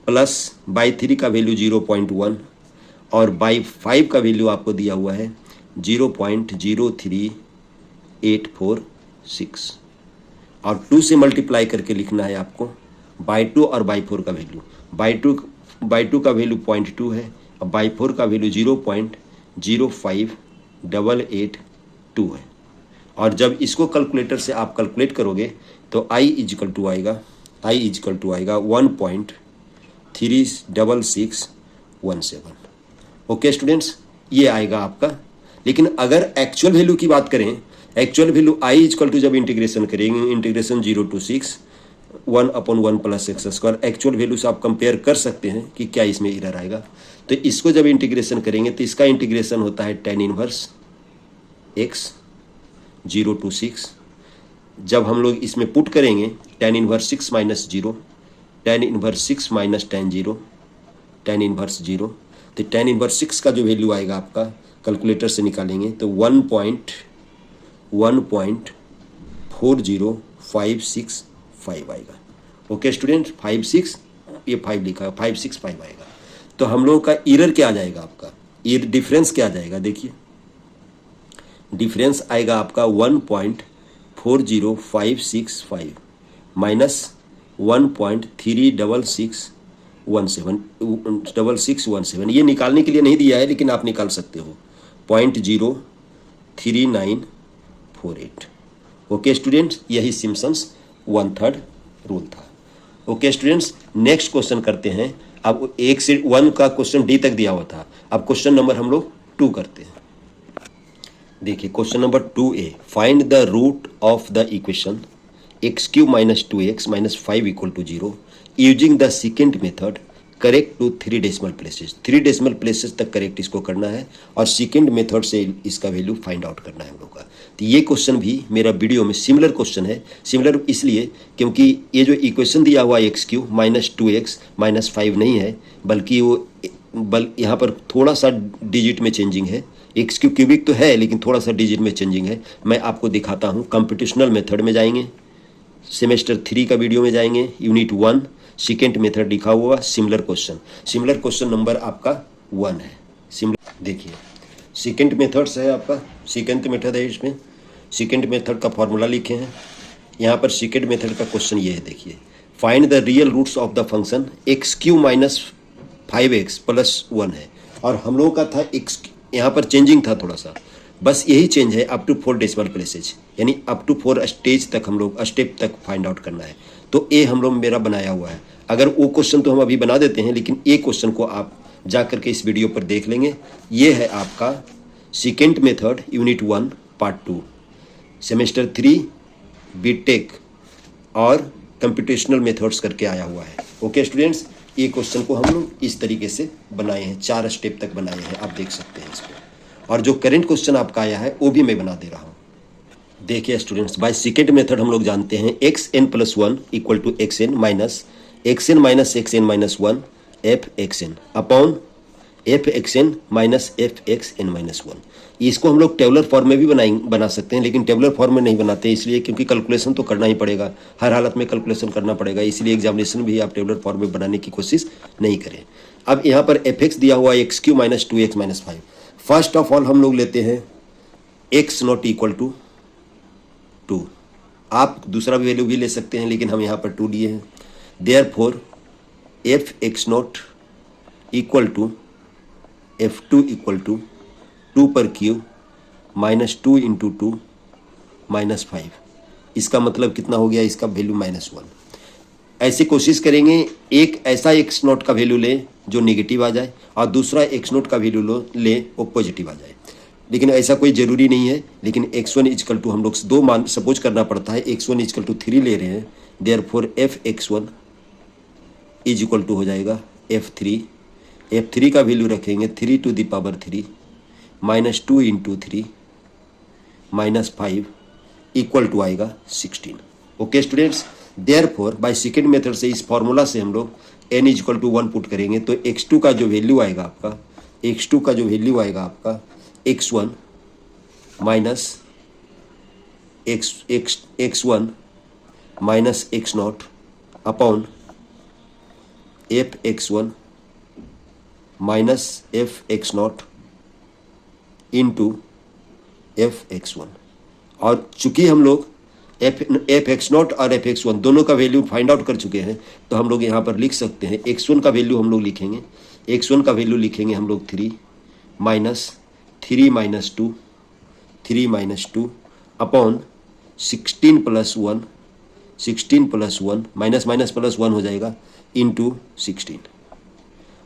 S1: प्लस बाई 3 का वैल्यू 0.1 और बाई 5 का वैल्यू आपको दिया हुआ है 0.03846 और 2 से मल्टीप्लाई करके लिखना है आपको बाई 2 और बाई 4 का वैल्यू। बाई टू का वैल्यू 0.2 है और बाई 4 का वैल्यू 0.05882 है। और जब इसको कैलकुलेटर से आप कैलकुलेट करोगे तो I इजिकल टू आएगा 1.36617। ओके स्टूडेंट्स, ये आएगा आपका। लेकिन अगर एक्चुअल वैल्यू की बात करें, actual value I equal to जब इंटीग्रेशन करेंगे, integration 0 to 6 1/1 plus x square, actual value से आप कंपेयर कर सकते हैं कि क्या इसमें एरर आएगा। तो इसको जब इंटीग्रेशन करेंगे तो इसका इंटीग्रेशन होता है tan इनवर्स x 0 to 6। जब हम लोग इसमें पुट करेंगे tan inverse 6 minus 0, tan inverse 6 minus tan 0, tan inverse 0, तो tan इनवर्स 6 का जो वैल्यू आएगा आपका कैलकुलेटर से निकालेंगे तो 1.14056 आएगा। ओके स्टूडेंट, 56 ये 5 लिखा है, 565 आएगा। तो हम लोगों का एरर क्या आ जाएगा, आपका डिफरेंस क्या आ जाएगा, देखिए डिफरेंस आएगा आपका 1.40565 माइनस 1.36617। ये निकालने के लिए नहीं दिया है लेकिन आप निकाल सकते हो 0.03948। ओके स्टूडेंट्स, यही सिम्पसन्स 1/3 रूल था। ओके स्टूडेंट्स, नेक्स्ट क्वेश्चन करते हैं। अब 1 से 1 का क्वेश्चन डी तक दिया हुआ था, अब क्वेश्चन नंबर हम लोग 2 करते हैं। देखिए question number 2A, find the root of the equation x³ minus 2x minus 5 equal to 0 using the second method correct to 3 decimal places. 3 decimal places तक करेक्ट इसको करना है और सेकेंड मेथड से इसका वैल्यू फाइंड आउट करना है हम लोग का। तो ये क्वेश्चन भी मेरा वीडियो में सिमिलर क्वेश्चन है। सिमिलर इसलिए क्योंकि ये जो इक्वेशन दिया हुआ है x³ माइनस 2x माइनस 5 नहीं है, बल्कि वो यहाँ पर थोड़ा सा डिजिट में चेंजिंग है। x³ क्यूबिक तो है लेकिन थोड़ा सा डिजिट में चेंजिंग है। मैं आपको दिखाता हूँ। कंप्यूटेशनल मेथड में जाएंगे, सेमेस्टर 3 का वीडियो में जाएंगे, यूनिट 1 सेकेंड मेथड लिखा हुआ सिमिलर क्वेश्चन नंबर आपका 1 है। सिमिलर देखिए सेकेंड मेथड है आपका, सेकेंड मेथड है। इसमें सेकेंड मेथड का फॉर्मूला लिखे हैं। यहाँ पर सेकेंड मेथड का क्वेश्चन ये है, देखिए find the real roots of the function x³ minus 5x plus 1 है और हम लोगों का था x, यहाँ पर चेंजिंग था थोड़ा सा, बस यही चेंज है अप टू 4 डेसिमल प्लेसेज, यानी अप टू 4 स्टेज तक हम लोग स्टेप तक फाइंड आउट करना है। तो ए हम लोग मेरा बनाया हुआ है। अगर वो क्वेश्चन तो हम अभी बना देते हैं, लेकिन ए क्वेश्चन को आप जा करके इस वीडियो पर देख लेंगे। ये है आपका second method unit 1 part 2 semester 3 B Tech और कंप्यूटेशनल मेथड्स करके आया हुआ है। ओके स्टूडेंट्स, ये क्वेश्चन को हम लोग इस तरीके से बनाए हैं, 4 स्टेप तक बनाए हैं, आप देख सकते हैं इसको। और जो करंट क्वेश्चन आपका आया है वो भी मैं बना दे रहा हूँ। देखिए स्टूडेंट्स, बाय सेकेंड मेथड हम लोग जानते हैं xn+1 equal to xn minus xn-1 fxn upon fxn minus fxn-1। इसको हम लोग टेबुलर फॉर्म में भी बना सकते हैं, लेकिन टेबुलर फॉर्म में नहीं बनाते इसलिए क्योंकि कैलकुलेशन तो करना ही पड़ेगा, हर हालत में कैलकुलेशन करना पड़ेगा, इसलिए एग्जामिनेशन भी आप टेबुलर फॉर्म में बनाने की कोशिश नहीं करें। अब यहाँ पर fx दिया हुआ है x³ minus 2x minus 5। First of all हम लोग लेते हैं x नॉट इक्वल टू 2। आप दूसरा वैल्यू भी ले सकते हैं, लेकिन हम यहाँ पर 2 लिए हैं। Therefore fx naught equal to f2 equal to 2 पर क्यूब माइनस 2 इंटू 2 माइनस 5। इसका मतलब कितना हो गया, इसका वैल्यू -1। ऐसे कोशिश करेंगे एक ऐसा x नोट का वैल्यू ले जो नेगेटिव आ जाए और दूसरा x नोट का वैल्यू ले वो पॉजिटिव आ जाए, लेकिन ऐसा कोई ज़रूरी नहीं है। लेकिन x1 इक्वल टू हम लोग 2 मान सपोज करना पड़ता है, x1 इक्वल टू 3 ले रहे हैं। Therefore fx1 is equal to हो जाएगा f3 का वैल्यू रखेंगे 3 to the power 3 minus 2 into 3 minus 5 equal to आएगा 16। Okay students, therefore by second method से इस फॉर्मूला से हम लोग n is equal to 1 put करेंगे तो x2 का जो वैल्यू आएगा आपका x1 minus x1 minus x0 upon fx1 minus fx0 into fx1। और चूंकि हम लोग fx0 और fx1 दोनों का वैल्यू फाइंड आउट कर चुके हैं, तो हम लोग यहाँ पर लिख सकते हैं x1 का वैल्यू हम लोग लिखेंगे, x1 का वैल्यू लिखेंगे हम लोग 3 minus 3 minus 2 upon 16 plus 1 minus minus plus 1 हो जाएगा इंटू 16।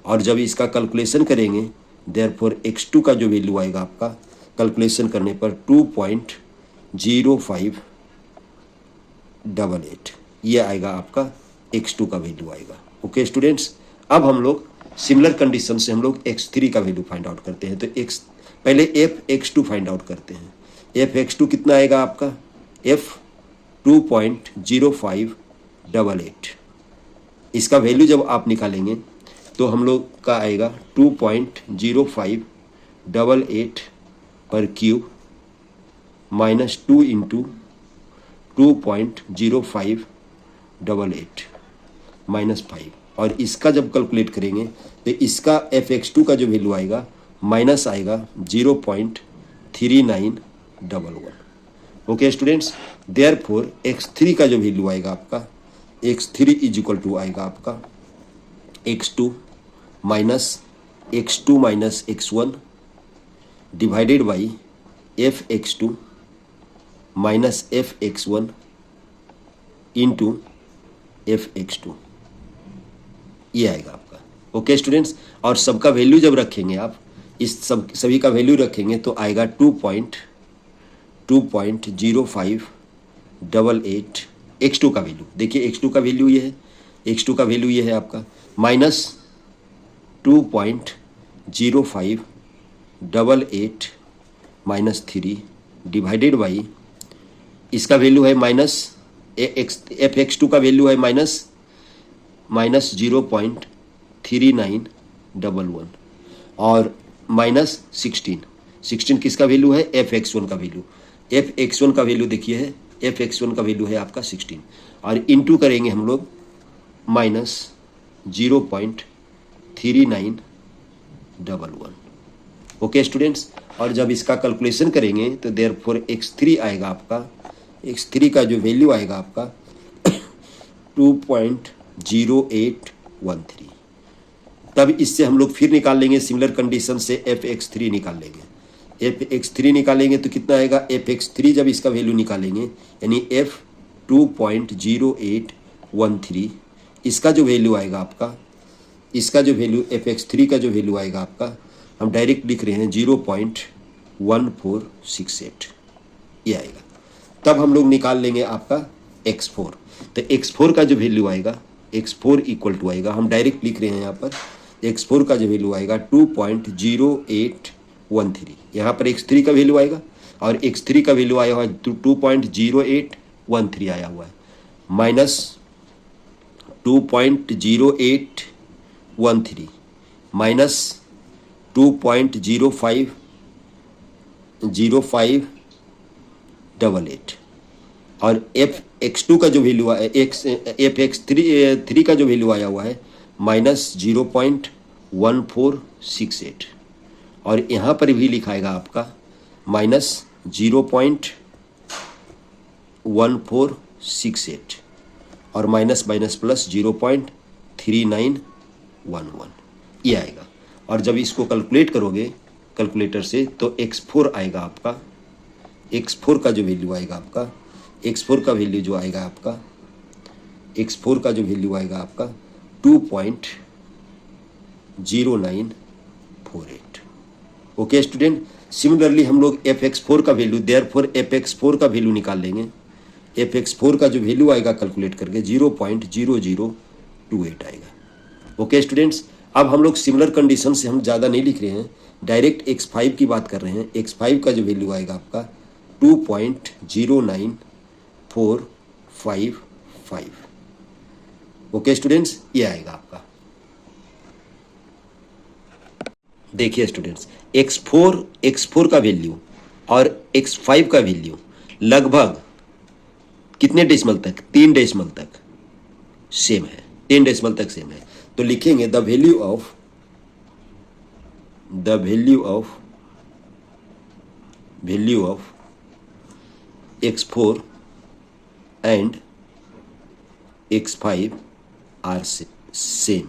S1: और जब इसका कैलकुलेशन करेंगे देयरफॉर x2 का जो वैल्यू आएगा आपका कैलकुलेशन करने पर 2.0588 ये आएगा आपका x2 का वैल्यू आएगा। ओके स्टूडेंट्स, अब हम लोग सिमिलर कंडीशन से हम लोग x3 का वैल्यू फाइंड आउट करते हैं। तो पहले fx2 फाइंड आउट करते हैं। fx2 कितना आएगा आपका f2.0588। इसका वैल्यू जब आप निकालेंगे तो हम लोग का आएगा 2.0588 पर क्यूब माइनस 2 इंटू 2.0588 माइनस 5। और इसका जब कैलकुलेट करेंगे तो इसका fx2 का जो वैल्यू आएगा माइनस आएगा 0.3911। ओके स्टूडेंट्स, देयरफॉर x3 का जो वैल्यू आएगा आपका x3 इज इक्वल टू आएगा आपका x2 minus x1 divided by fx2 minus fx1 into fx2 ये आएगा आपका। ओके स्टूडेंट्स, और सबका वैल्यू जब रखेंगे आप इस सभी का वैल्यू रखेंगे तो आएगा 2.0588 x2 का वैल्यू। देखिए x2 का वैल्यू ये है, x2 का वैल्यू ये है आपका माइनस 2.0588 माइनस 3 डिवाइडेड बाई इसका वैल्यू है माइनस fx2 का वैल्यू है माइनस 0.3911 और माइनस 16 किसका वैल्यू है fx1 का वैल्यू। fx1 का वैल्यू देखिए है fx1 का वैल्यू है आपका 16 और इंटू करेंगे हम लोग माइनस 0.3911। ओके स्टूडेंट्स, और जब इसका कैलकुलेशन करेंगे तो देयरफॉर x3 आएगा आपका, x3 का जो वैल्यू आएगा आपका 2.0813। तब इससे हम लोग फिर निकाल लेंगे सिमिलर कंडीशन से fx3 निकाल लेंगे। fx3 निकालेंगे तो कितना आएगा fx3 जब इसका वैल्यू निकालेंगे यानी f 2.08 0.13, इसका जो वैल्यू आएगा आपका, इसका जो वैल्यू fx3 का जो वैल्यू आएगा आपका, हम डायरेक्ट लिख रहे हैं 0.1468, ये आएगा। तब हम लोग निकाल लेंगे आपका x4। तो x4 का जो वैल्यू आएगा, x4 इक्वल टू आएगा, हम डायरेक्ट लिख रहे हैं यहाँ पर, x4 का जो वैल्यू आएगा 2.0813। यहाँ पर x3 का वैल्यू आएगा और x3 का वैल्यू आया हुआ है 2.0813 आया हुआ है, माइनस 2.0813 माइनस 2.0588 और fx2 का जो वैल्यू है, fx3 का जो वैल्यू आया हुआ है माइनस 0.1468 और यहाँ पर भी लिखाएगा आपका माइनस 0.1468 और माइनस माइनस प्लस 0.3911, ये आएगा। और जब इसको कैलकुलेट करोगे कैलकुलेटर से तो x4 आएगा आपका, x4 का जो वैल्यू आएगा आपका, x4 का वैल्यू जो आएगा आपका, x4 का जो वैल्यू आएगा आपका 2.0948। ओके स्टूडेंट, सिमिलरली हम लोग fx4 का वैल्यू, देयरफॉर fx4 का वैल्यू निकाल लेंगे। fx4 का जो वैल्यू आएगा कैलकुलेट करके 0.0028 आएगा। ओके स्टूडेंट्स, अब हम लोग सिमिलर कंडीशन से हम ज़्यादा नहीं लिख रहे हैं, डायरेक्ट x5 की बात कर रहे हैं। x5 का जो वैल्यू आएगा आपका 2.09455। ओके स्टूडेंट्स, ये आएगा आपका। देखिए स्टूडेंट्स, x4 का वैल्यू और x5 का वैल्यू लगभग कितने डेसिमल तक, 3 डेसिमल तक सेम है, 10 डेसिमल तक सेम है। तो लिखेंगे the value of x4 and x5 are same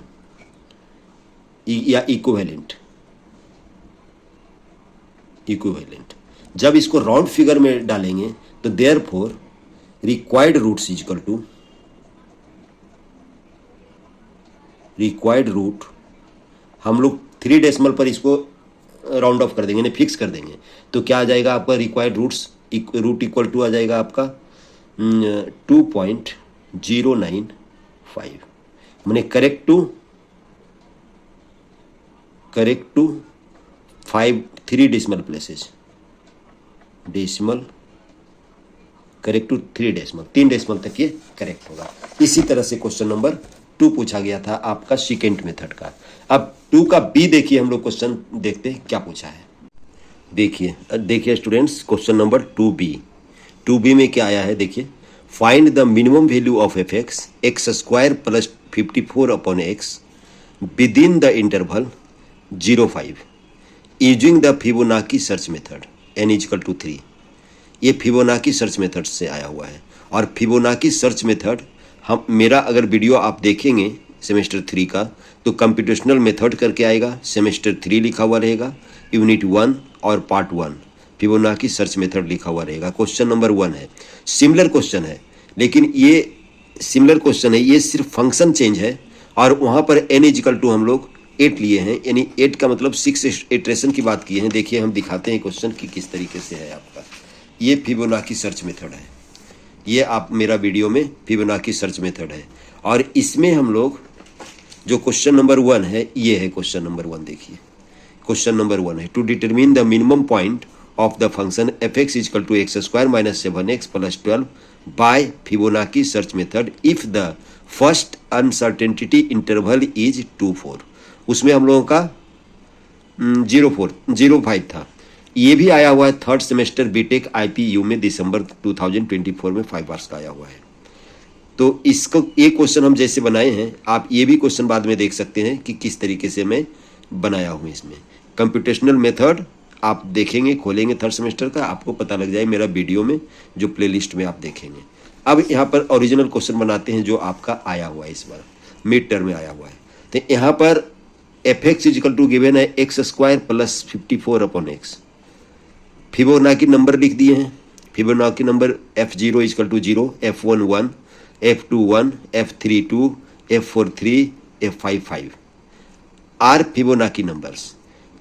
S1: या इक्विवेलेंट। जब इसको राउंड फिगर में डालेंगे तो therefore required roots equal to, required root हम लोग 3 डेसिमल पर इसको राउंड ऑफ कर देंगे, यानी फिक्स कर देंगे। तो क्या आ जाएगा आपका रिक्वायर्ड रूट इक्वल टू आ जाएगा आपका 2.095, मैंने correct to 3 decimal places, correct to 3 decimal, 3 decimal तक ये करेक्ट होगा। इसी तरह से क्वेश्चन नंबर 2 पूछा गया था आपका सेकेंड मेथड का। अब 2 का बी देखिए, हम लोग क्वेश्चन देखते हैं क्या पूछा है। देखिए स्टूडेंट्स, क्वेश्चन नंबर 2b में क्या आया है देखिए, find the minimum value of fx x² plus 54/x within the interval 0-5 using the Fibonacci search method n = 3। ये फिबोनाची सर्च मेथड से आया हुआ है और फिबोनाची सर्च मेथड मेरा अगर वीडियो आप देखेंगे सेमेस्टर 3 का तो कंप्यूटेशनल मेथड करके आएगा, सेमेस्टर 3 लिखा हुआ रहेगा, यूनिट 1 और पार्ट 1 फिबोनाची सर्च मेथड लिखा हुआ रहेगा। क्वेश्चन नंबर 1 है, सिमिलर क्वेश्चन है, लेकिन ये सिमिलर क्वेश्चन है, ये सिर्फ फंक्शन चेंज है और वहाँ पर n = हम लोग 8 लिए हैं, यानी 8 का मतलब 6 इटरेशन की बात किए हैं। देखिए हम दिखाते हैं क्वेश्चन की किस तरीके से है आपका। ये फिबोनाची सर्च मेथड है, ये आप मेरा वीडियो में फिबोनाची सर्च मेथड है और इसमें हम लोग जो क्वेश्चन नंबर 1 है, ये है क्वेश्चन नंबर 1। देखिए क्वेश्चन नंबर 1 है, to determine the minimum point of the function fx = x² - 7x + 12 by Fibonacci search method if the first uncertainty interval is 2-4। उसमें हम लोगों का 0-5 था। ये भी आया हुआ है थर्ड सेमेस्टर बीटेक IPU में दिसंबर 2024 में 5 आवर्स का आया हुआ है। तो इसको एक क्वेश्चन हम जैसे बनाए हैं, आप ये भी क्वेश्चन बाद में देख सकते हैं कि किस तरीके से मैं बनाया हूँ। इसमें कंप्यूटेशनल मेथड आप देखेंगे, खोलेंगे थर्ड सेमेस्टर का, आपको पता लग जाए मेरा वीडियो में जो प्लेलिस्ट में आप देखेंगे। अब यहाँ पर ओरिजिनल क्वेश्चन बनाते हैं जो आपका आया हुआ है, इस बार मिड टर्म में आया हुआ है। तो यहाँ पर fx = गिवन है x² plus 54/x। Fibonacci number लिख दिए हैं, Fibonacci number f0 = 0, f1 1, F2 1, F3 2, F4 3, F5 5 are Fibonacci numbers.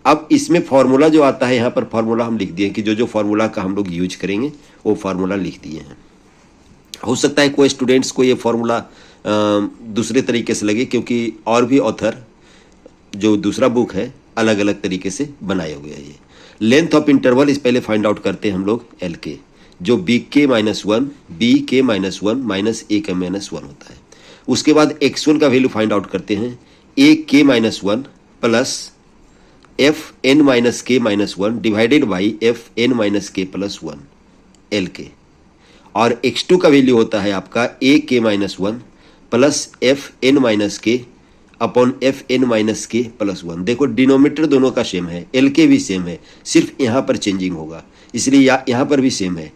S1: अब इसमें फॉर्मूला जो आता है, यहाँ पर फॉर्मूला हम लिख दिए कि जो जो फॉर्मूला का हम लोग यूज करेंगे वो फॉर्मूला लिख दिए हैं। हो सकता है कोई स्टूडेंट्स को ये फॉर्मूला दूसरे तरीके से लगे, क्योंकि और भी ऑथर जो दूसरा बुक है अलग अलग तरीके से बनाए हुए हैं। ये लेंथ ऑफ इंटरवल इस पहले फाइंड आउट करते हैं हम लोग एल के, जो बी के माइनस वन माइनस ए के माइनस वन होता है। उसके बाद x1 का वैल्यू फाइंड आउट करते हैं, a k minus one plus f n minus k minus one divided by f n minus k plus one l k. और x2 का value होता है आपका a k minus one plus f n minus k upon f n minus k plus one. देखो denominator दोनों का same है, L के भी सेम है, सिर्फ यहाँ पर चेंजिंग होगा, इसलिए यहाँ पर भी सेम है,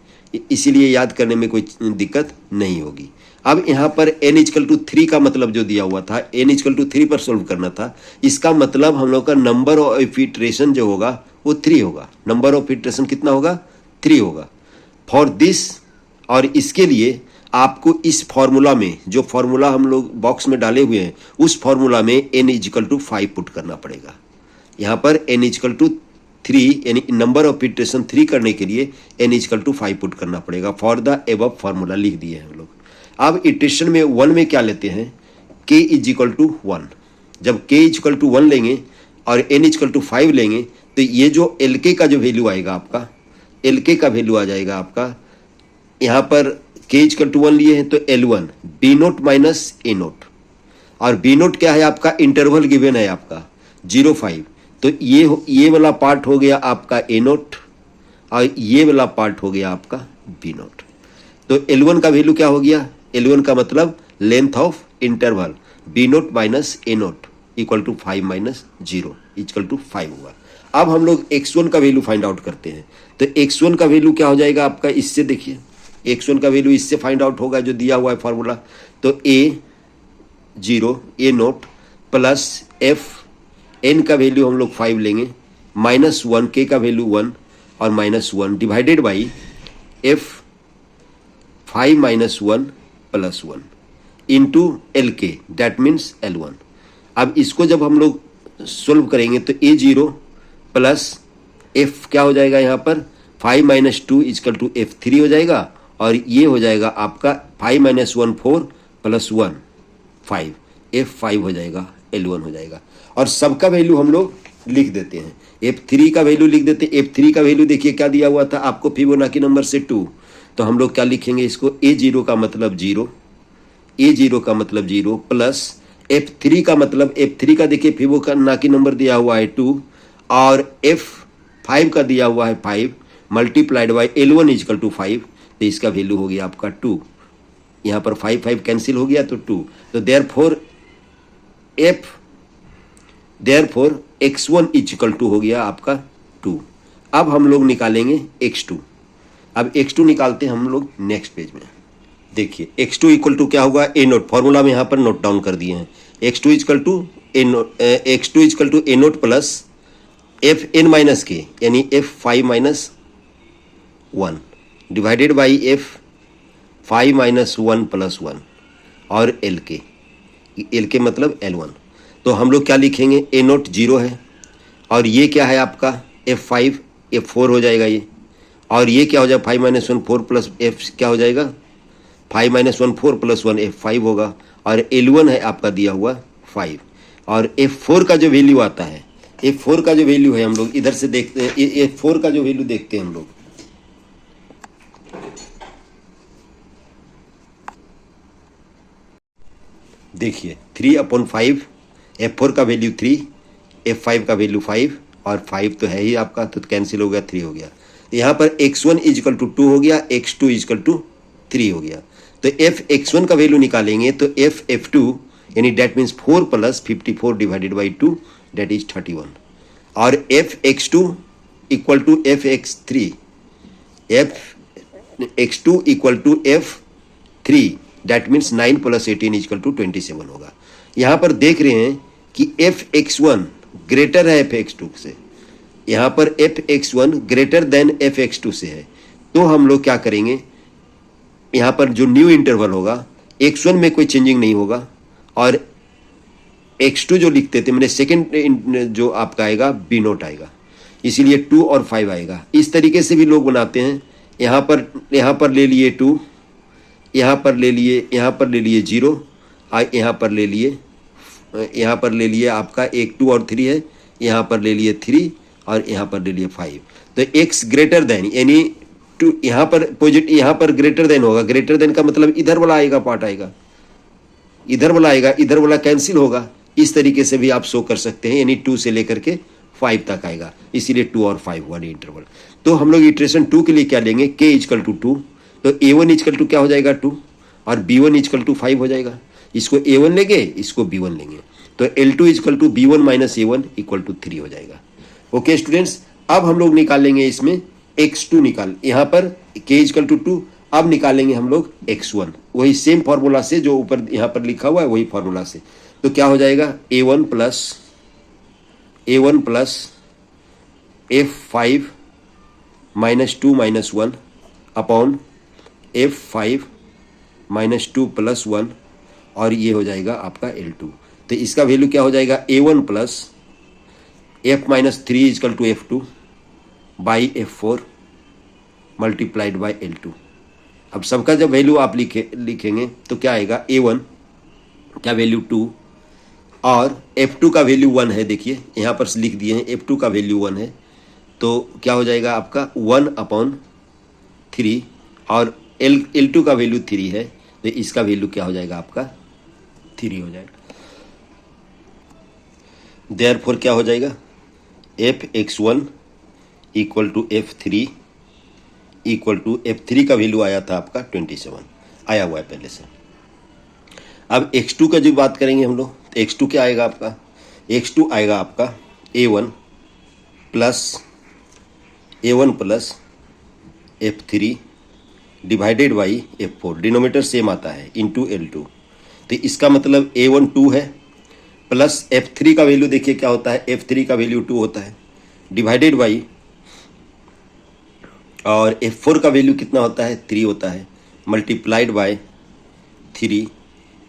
S1: इसीलिए याद करने में कोई दिक्कत नहीं होगी। अब यहाँ पर n इक्वल टू 3 का मतलब जो दिया हुआ था, n इक्वल टू 3 पर सोल्व करना था। इसका मतलब हम लोग का नंबर ऑफ इटरेशन जो होगा वो 3 होगा। नंबर ऑफ इटरेशन कितना होगा? 3 होगा। फॉर दिस, और इसके लिए आपको इस फॉर्मूला में, जो फॉर्मूला हम लोग बॉक्स में डाले हुए हैं, उस फॉर्मूला में n इक्वल टू 5 पुट करना पड़ेगा। यहाँ पर n इक्वल टू 3 यानी नंबर ऑफ इटरेशन 3 करने के लिए n इक्वल टू 5 पुट करना पड़ेगा। फॉर द एबव फॉर्मूला लिख दिए हैं हम लोग। अब इटरेशन में 1 में क्या लेते हैं? k is equal to 1। जब k इक्वल टू 1 लेंगे और n इक्वल टू 5 लेंगे तो ये जो LK का जो वैल्यू आएगा आपका, LK का वैल्यू आ जाएगा आपका, यहाँ पर k इक्वल टू 1 लिए हैं तो L1 B naught minus A note, और B नोट क्या है आपका? इंटरवल गिवन है आपका 0-5, तो ये वाला पार्ट हो गया आपका A नोट और ये वाला पार्ट हो गया आपका B नोट। तो L1 का वैल्यू क्या हो गया? L1 का मतलब length of interval B naught minus A naught equal to 5 minus 0 equal to 5 हुआ। अब हम लोग x1 का वैल्यू फाइंड आउट करते हैं, तो x1 का वैल्यू क्या हो जाएगा आपका? इससे देखिए, x1 का वैल्यू इससे फाइंड आउट होगा जो दिया हुआ है फॉर्मूला। तो A0 A naught plus f n का वैल्यू हम लोग 5 लेंगे, माइनस 1 के का वैल्यू 1 और minus 1 divided by F 5 minus 1 plus 1 into L के, दैट मीन्स L1। अब इसको जब हम लोग सोल्व करेंगे तो A0 प्लस एफ क्या हो जाएगा? यहाँ पर 5 माइनस 2 इक्वल टू F3 हो जाएगा, और ये हो जाएगा आपका 5 माइनस 1 4 प्लस 1 5 F5 हो जाएगा, L1 हो जाएगा। और सबका वैल्यू हम लोग लिख देते हैं, F3 का वैल्यू लिख देते हैं। F3 का वैल्यू देखिए क्या दिया हुआ था आपको, फिबोनाची नंबर से 2, तो हम लोग क्या लिखेंगे इसको? A0 का मतलब 0, A0 का मतलब 0 प्लस F3 का मतलब, F3 का देखिए फिबोनाची नंबर दिया हुआ है 2 और F5 का दिया हुआ है 5 multiplied by L1 equal to 5, तो इसका वैल्यू हो गया आपका 2। यहाँ पर 5 कैंसिल हो गया तो 2, तो देयरफॉर x1 इक्वल टू हो गया आपका 2। अब हम लोग निकालेंगे x2। अब x2 निकालते हैं हम लोग नेक्स्ट पेज में। देखिए x2 इक्वल टू क्या होगा? A नोट, फॉर्मूला में यहाँ पर नोट डाउन कर दिए हैं। x2 equal to A naught plus f n minus k यानी F5 minus 1 divided by F5 minus 1 plus 1 और एल के मतलब L1। तो हम लोग क्या लिखेंगे? A नोट 0 है, और ये क्या है आपका? F5 F4 हो जाएगा ये, और ये क्या हो जाएगा? 5 माइनस 1 4 प्लस F क्या हो जाएगा? 5 माइनस 1 4 प्लस 1 F5 होगा, और L1 है आपका दिया हुआ 5, और F4 का जो वैल्यू आता है, F4 का जो वैल्यू है हम लोग इधर से देखते हैं, F4 का जो वैल्यू देखते हैं हम लोग। देखिए 3/5, F4 का वैल्यू 3, F5 का वैल्यू 5, और 5 तो है ही आपका, तो कैंसिल हो गया, 3 हो गया। तो यहाँ पर x1 इक्वल टू 2 हो गया, x2 इक्वल टू 3 हो गया। तो f(x1) का वैल्यू निकालेंगे तो f(f2) यानी that means 4 plus 54 divided by 2 that is 31, और f(x2) equal to f(x3), f(x2) equal to f(3) that means 9 plus 18 equal to 27 होगा। यहाँ पर देख रहे हैं कि f(x1) ग्रेटर है f(x2) से, यहाँ पर f(x1) ग्रेटर देन f(x2) से है, तो हम लोग क्या करेंगे? यहाँ पर जो न्यू इंटरवल होगा x1 में कोई चेंजिंग नहीं होगा, और x2 जो लिखते थे मैंने सेकेंड जो आपका आएगा बी नोट आएगा, इसीलिए 2 और 5 आएगा। इस तरीके से भी लोग बनाते हैं। यहाँ पर ले लिए 2, यहाँ पर ले लिए 0, और यहाँ पर ले लिए आपका 1 2 और 3 है, यहाँ पर ले लिए 3 और यहाँ पर ले लिए 5। तो x ग्रेटर देन यानी टू यहाँ पर ग्रेटर देन होगा। ग्रेटर देन का मतलब इधर वाला आएगा, पार्ट आएगा, इधर वाला कैंसिल होगा। इस तरीके से भी आप शो कर सकते हैं, यानी 2 से लेकर के 5 तक आएगा, इसीलिए 2 और 5 वन इंटरवल। तो हम लोग इटरेशन 2 के लिए क्या लेंगे, k इजकल टू 2, तो a1 इजकल टू क्या हो जाएगा 2, और b1 इजकल टू 5 हो जाएगा। इसको a1 लेंगे, इसको b1 लेंगे, तो L2 equal to b1 minus a1 equal to 3 हो जाएगा। ओके स्टूडेंट्स, अब हम लोग निकालेंगे इसमें x2 यहाँ पर k इजकल टू 2, अब निकालेंगे हम लोग x1, वही सेम फॉर्मूला से जो ऊपर यहाँ पर लिखा हुआ है, वही फॉर्मूला से। तो क्या हो जाएगा, a1 plus f5 minus 2 minus 1 upon f5 minus 2 plus 1, और ये हो जाएगा आपका L2। तो इसका वैल्यू क्या हो जाएगा, a1 plus f minus 3 equal to f2 by f4 multiplied by L2। अब सबका जब वैल्यू आप लिखेंगे तो क्या आएगा, a1 क्या वैल्यू 2 और f2 का वैल्यू 1 है। देखिए यहाँ पर लिख दिए हैं f2 का वैल्यू 1 है, तो क्या हो जाएगा आपका 1/3, और L2 का वैल्यू 3 है, तो इसका वैल्यू क्या हो जाएगा आपका 3 हो जाएगा। देयरफॉर क्या हो जाएगा, fx1 equal to f3 equal to f3 का वैल्यू आया था आपका 27 आया हुआ है पहले से। अब x2 का जो बात करेंगे हम लोग, तो x2 क्या आएगा आपका, x2 आएगा आपका a1 plus f3 divided by f4, denominator same आता है, इंटू L2। तो इसका मतलब a1 2 है, प्लस f3 का वैल्यू देखिए क्या होता है, f3 का वैल्यू 2 होता है, डिवाइडेड बाई, और f4 का वैल्यू कितना होता है 3 होता है, मल्टीप्लाइड बाय 3।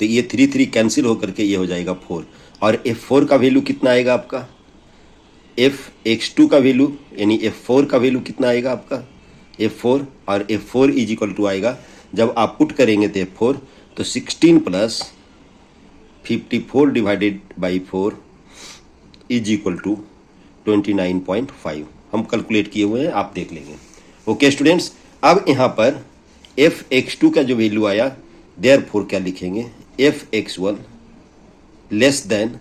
S1: तो ये 3 3 कैंसिल होकर के ये हो जाएगा 4, और f4 का वैल्यू कितना आएगा आपका, fx2 का वैल्यू यानी f4 का वैल्यू कितना आएगा आपका f4, और f4 इज इक्वल टू आएगा, जब आप पुट करेंगे तो f4 तो 16 plus 54 divided by 4 is equal to 29.5। हम कैलकुलेट किए हुए हैं, आप देख लेंगे। ओके स्टूडेंट्स, अब यहाँ पर fx2 का जो वैल्यू आया, देयरफॉर क्या लिखेंगे, fx1 less than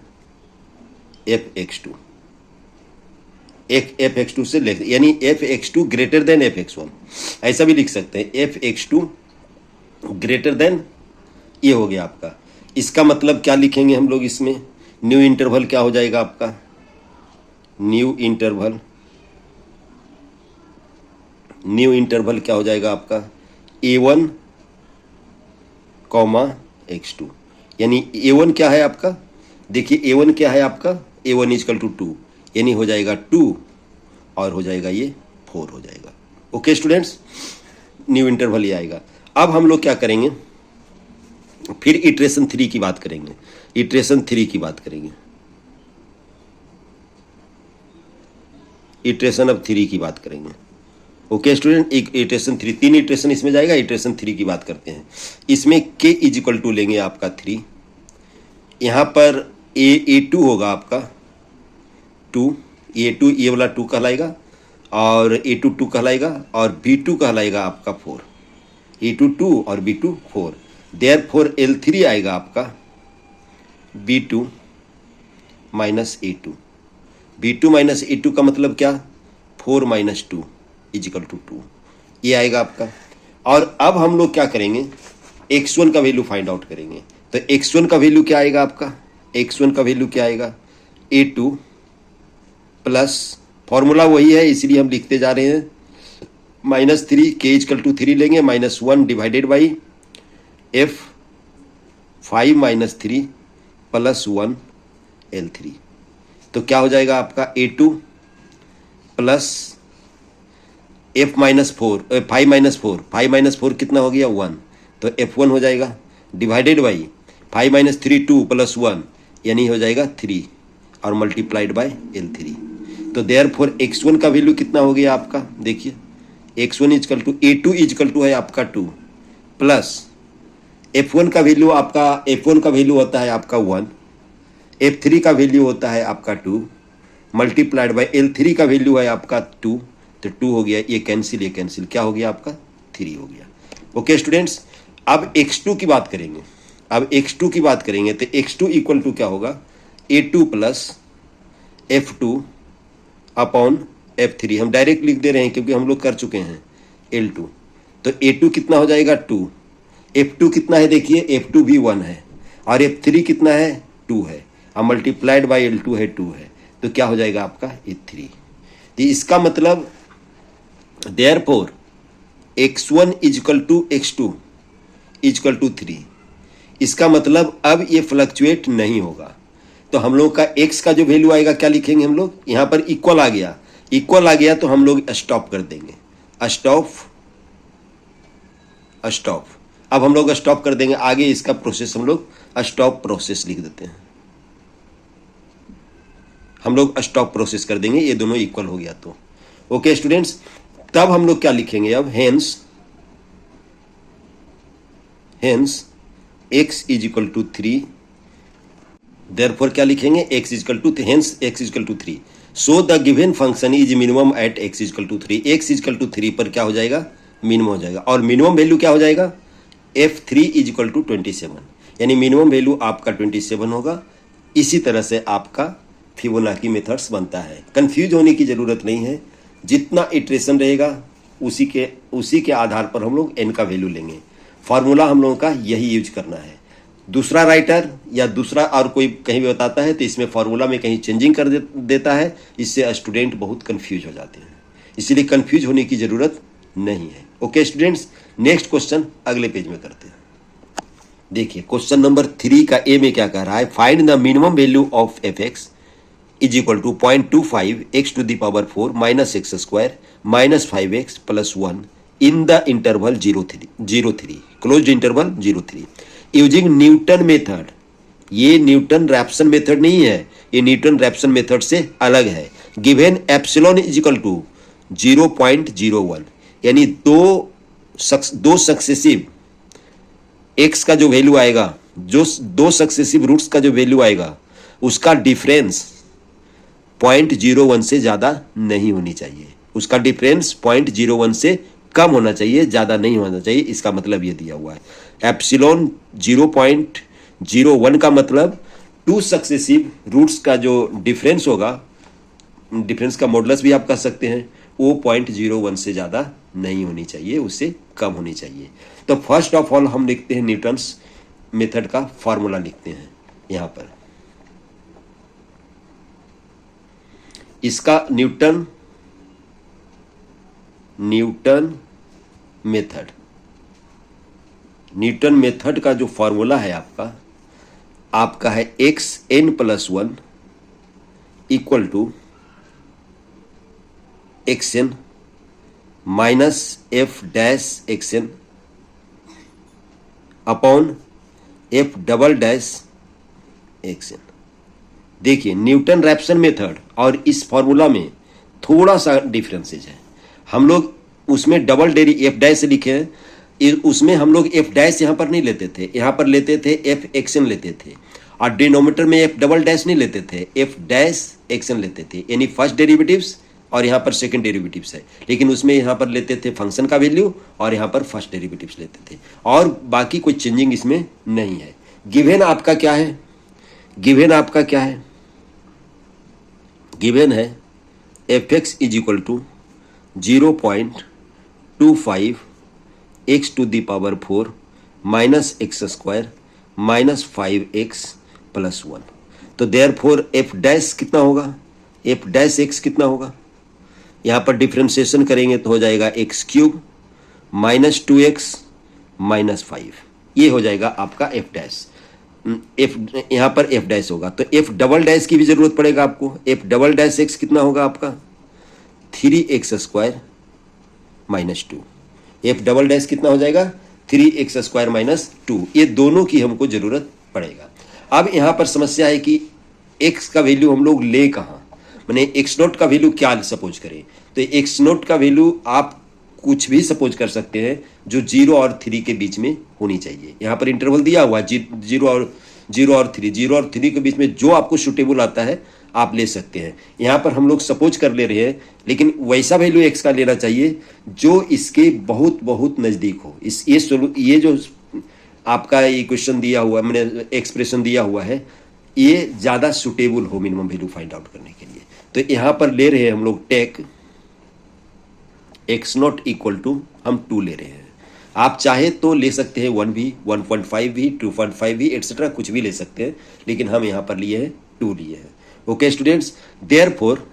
S1: fx2, fx2 से लेस, यानी fx2 ग्रेटर देन fx1, ऐसा भी लिख सकते हैं, fx2 ग्रेटर देन, ये हो गया आपका। इसका मतलब क्या लिखेंगे हम लोग इसमें, न्यू इंटरवल क्या हो जाएगा आपका, न्यू इंटरवल क्या हो जाएगा आपका, a1 कॉमा x2, यानी a1 क्या है आपका, देखिए a1 क्या है आपका, a1 इजकल टू 2, यानी हो जाएगा 2 और हो जाएगा ये 4 हो जाएगा। ओके स्टूडेंट्स, न्यू इंटरवल ये आएगा। अब हम लोग क्या करेंगे, फिर इटरेशन 3 की बात करेंगे, इटरेशन 3 की बात करेंगे, इटरेशन अब 3 की बात करेंगे। ओके स्टूडेंट, एक इटरेशन 3, 3 इटरेशन इसमें जाएगा, इटरेशन 3 की बात करते हैं। इसमें k इज इक्वल टू लेंगे आपका 3, यहाँ पर a2 होगा आपका 2, a2 ये वाला 2 कहलाएगा, और a2 2 कहलाएगा, और b2 कहलाएगा आपका 4, a2 2 और b2 4। देयरफॉर L3 आएगा आपका b2 minus a2, b2 minus a2 का मतलब क्या, 4 माइनस 2 इजिकल टू 2, ये आएगा आपका। और अब हम लोग क्या करेंगे, x1 का वैल्यू फाइंड आउट करेंगे। तो x1 का वैल्यू क्या आएगा आपका, x1 का वैल्यू क्या आएगा, a2 प्लस, फॉर्मूला वही है इसलिए हम लिखते जा रहे हैं, माइनस 3, k इजकल टू 3 लेंगे, minus 1 divided by f5 minus 3 plus 1 L3। तो क्या हो जाएगा आपका a2 plus f minus 4, 5 minus 4, 5 minus 4 कितना हो गया 1, तो f1 हो जाएगा। डिवाइडेड बाई 5 माइनस 3 2 प्लस 1 यानी हो जाएगा 3 और मल्टीप्लाइड बाय L3। तो देयरफॉर x1 का वैल्यू कितना हो गया आपका, देखिए x1 equal to A2 is equal to है आपका 2 प्लस F1 का वैल्यू होता है आपका 1, F3 का वैल्यू होता है आपका 2 मल्टीप्लाइड बाय L3 का वैल्यू है आपका 2, तो 2 हो गया, ये कैंसिल क्या हो गया आपका 3 हो गया। ओके स्टूडेंट्स, अब x2 की बात करेंगे। तो x2 इक्वल टू क्या होगा, A2 plus F2 upon F3। हम डायरेक्ट लिख दे रहे हैं क्योंकि हम लोग कर चुके हैं L2। तो A2 कितना हो जाएगा 2, F2 कितना है देखिए, F2 भी 1 है और F3 कितना है 2 है और मल्टीप्लाइड बाय L2 है 2 है, तो क्या हो जाएगा आपका A3। तो इसका मतलब therefore x1 equal to x2 equal to 3। इसका मतलब अब ये फ्लक्चुएट नहीं होगा। तो हम लोग का x का जो वैल्यू आएगा क्या लिखेंगे हम लोग, यहाँ पर इक्वल आ गया तो हम लोग स्टॉप कर देंगे, स्टॉप। अब हम लोग स्टॉप कर देंगे, आगे इसका प्रोसेस हम लोग स्टॉप प्रोसेस लिख देते हैं, हम लोग स्टॉप प्रोसेस कर देंगे, ये दोनों इक्वल हो गया तो। ओके स्टूडेंट्स, तब हम लोग क्या लिखेंगे अब, hence x is equal to 3, therefore क्या लिखेंगे, x equal to hence x equal to 3, so the given function is minimum at x equal to 3। x equal to 3 पर क्या हो जाएगा, मिनिमम हो जाएगा, और मिनिमम वैल्यू क्या हो जाएगा, f3 इज इक्वल टू 27, यानी मिनिमम वैल्यू आपका 27 होगा। इसी तरह से आपका फिबोनाची मेथड्स बनता है। कंफ्यूज होने की जरूरत नहीं है, जितना इटरेशन रहेगा उसी के आधार पर हम लोग n का वैल्यू लेंगे। फार्मूला हम लोगों का यही यूज करना है। दूसरा राइटर या दूसरा और कोई कहीं भी बताता है तो इसमें फार्मूला में कहीं चेंजिंग कर देता है, इससे स्टूडेंट बहुत कंफ्यूज हो जाते हैं, इसीलिए कंफ्यूज होने की जरूरत नहीं है। ओके स्टूडेंट्स, नेक्स्ट क्वेश्चन अगले पेज में करते हैं। देखिए क्वेश्चन नंबर 3 का ए में क्या कह रहा है, find the minimum value of f(x) is equal to 0.25 x to the power 4 minus x square minus 5x plus 1 in the interval 0-3 closed interval 0-3 using Newton method. ये न्यूटन रैप्सन मेथड नहीं है, ये न्यूटन रैप्सन मेथड से अलग है। Given epsilon is equal to 0.01, यानी दो successive x का जो वैल्यू आएगा, जो दो सक्सेसिव रूट्स का जो वैल्यू आएगा उसका डिफरेंस 0.01 से ज्यादा नहीं होनी चाहिए, उसका डिफरेंस 0.01 से कम होना चाहिए, ज्यादा नहीं होना चाहिए। इसका मतलब ये दिया हुआ है एप्सिलॉन 0.01 का मतलब टू सक्सेसिव रूट्स का जो डिफरेंस होगा, डिफरेंस का मॉडुलस भी आप कह सकते हैं, वो 0.01 से ज़्यादा नहीं होनी चाहिए, उससे कम होनी चाहिए। तो फर्स्ट ऑफ ऑल हम लिखते हैं न्यूटन्स मेथड का फॉर्मूला लिखते हैं यहाँ पर। इसका न्यूटन मेथड का जो फॉर्मूला है आपका है xn+1 equal to xn minus f'(xn) upon f'(xn). देखिए न्यूटन रैप्सन मेथड और इस फॉर्मूला में थोड़ा सा डिफरेंसेज है। हम लोग उसमें f' लिखे हैं, उसमें हम लोग f' यहाँ पर नहीं लेते थे, यहाँ पर लेते थे f(xn) लेते थे, और डिनोमिनेटर में f" नहीं लेते थे, f'(xn) लेते थे, यानी फर्स्ट डेरिवेटिव्स और यहाँ पर सेकंड डेरिवेटिव्स है। लेकिन उसमें यहाँ पर लेते थे फंक्शन का वैल्यू और यहाँ पर फर्स्ट डेरिवेटिव्स लेते थे, और बाकी कोई चेंजिंग इसमें नहीं है। गिवन आपका क्या है, गिवन है f(x) is equal to 0.25 x to the power 4 minus x square minus 5x plus 1। तो देयरफॉर f' कितना होगा, f'(x) कितना होगा, यहाँ पर डिफ्रेंशिएशन करेंगे तो हो जाएगा x³ माइनस 2x माइनस 5, ये हो जाएगा आपका f'। यहाँ पर f' होगा तो f" की भी जरूरत पड़ेगा आपको। f'(x) कितना होगा आपका 3x² माइनस 2, f" कितना हो जाएगा 3x² माइनस 2, ये दोनों की हमको जरूरत पड़ेगा। अब यहाँ पर समस्या है कि x का वैल्यू हम लोग ले कहाँ, मैंने x0 का वैल्यू क्या सपोज करें। तो x0 का वैल्यू आप कुछ भी सपोज कर सकते हैं जो 0 और 3 के बीच में होनी चाहिए। यहाँ पर इंटरवल दिया हुआ 0 और 3 के बीच में जो आपको सुटेबल आता है आप ले सकते हैं। यहाँ पर हम लोग सपोज कर ले रहे हैं, लेकिन वैसा वैल्यू x का लेना चाहिए जो इसके बहुत बहुत नज़दीक हो। ये जो आपका इक्वेशन दिया हुआ, मैंने एक्सप्रेशन दिया हुआ है, ये ज़्यादा सुटेबल हो मिनिमम वैल्यू फाइंड आउट करने के लिए। तो यहाँ पर ले रहे हैं हम लोग टेक x0 इक्वल टू हम 2 ले रहे हैं। आप चाहे तो ले सकते हैं 1 भी, 1.5 भी, 2.5 भी, एटसेट्रा कुछ भी ले सकते हैं, लेकिन हम यहाँ पर लिए हैं 2 लिए हैं। Okay students, therefore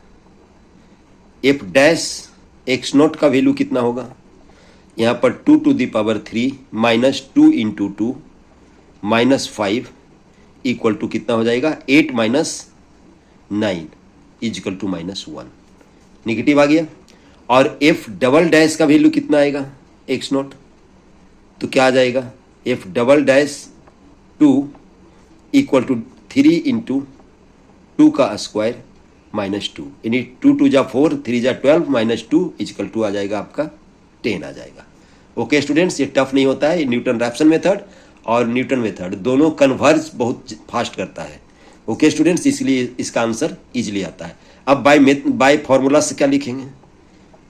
S1: f dash x0 का वैल्यू कितना होगा, यहाँ पर 2 to the power 3 minus 2 into 2 minus 5 equal to कितना हो जाएगा, 8 minus 9 equal to minus 1, negative आ गया। और f डबल डैश का वैल्यू कितना आएगा x0, तो क्या आ जाएगा, f double dash 2 equal to 3 into 2 का स्क्वायर माइनस 2, यानी 2 2 जा 4, 3 जा 12 माइनस 2 इजिकल टू आ जाएगा आपका 10 आ जाएगा। ओके स्टूडेंट्स, ये टफ नहीं होता है, ये न्यूटन रैप्सन मेथड और न्यूटन मेथड दोनों कन्वर्ज बहुत फास्ट करता है। ओके स्टूडेंट्स, इसलिए इसका आंसर इजीली आता है। अब बाय फॉर्मूला से क्या लिखेंगे,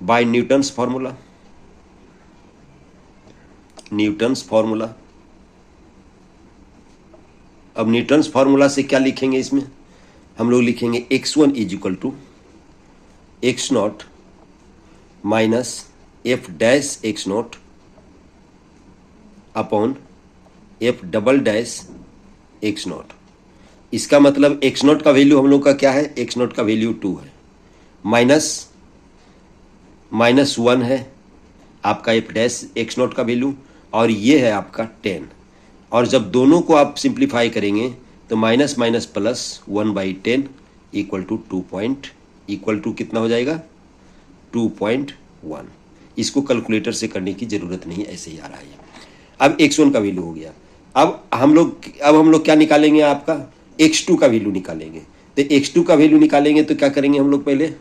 S1: by Newton's formula, Newton's formula. अब न्यूटन्स फॉर्मूला से क्या लिखेंगे, इसमें हम लोग लिखेंगे x1 is equal to x0 minus f dash x0 upon f double dash x0। इसका मतलब x0 का वैल्यू हम लोग का क्या है, x0 का वैल्यू 2 है, माइनस 1 है आपका f डैश x0 का वैल्यू, और ये है आपका 10। और जब दोनों को आप सिंप्लीफाई करेंगे तो minus minus plus 1/10 equal to 2 equal to कितना हो जाएगा, 2.1। इसको कैलकुलेटर से करने की जरूरत नहीं, ऐसे ही आ रहा है। अब x1 का वैल्यू हो गया। अब हम लोग क्या निकालेंगे, आपका x2 का वैल्यू निकालेंगे। तो x2 का वैल्यू निकालेंगे तो क्या करेंगे हम लोग, पहले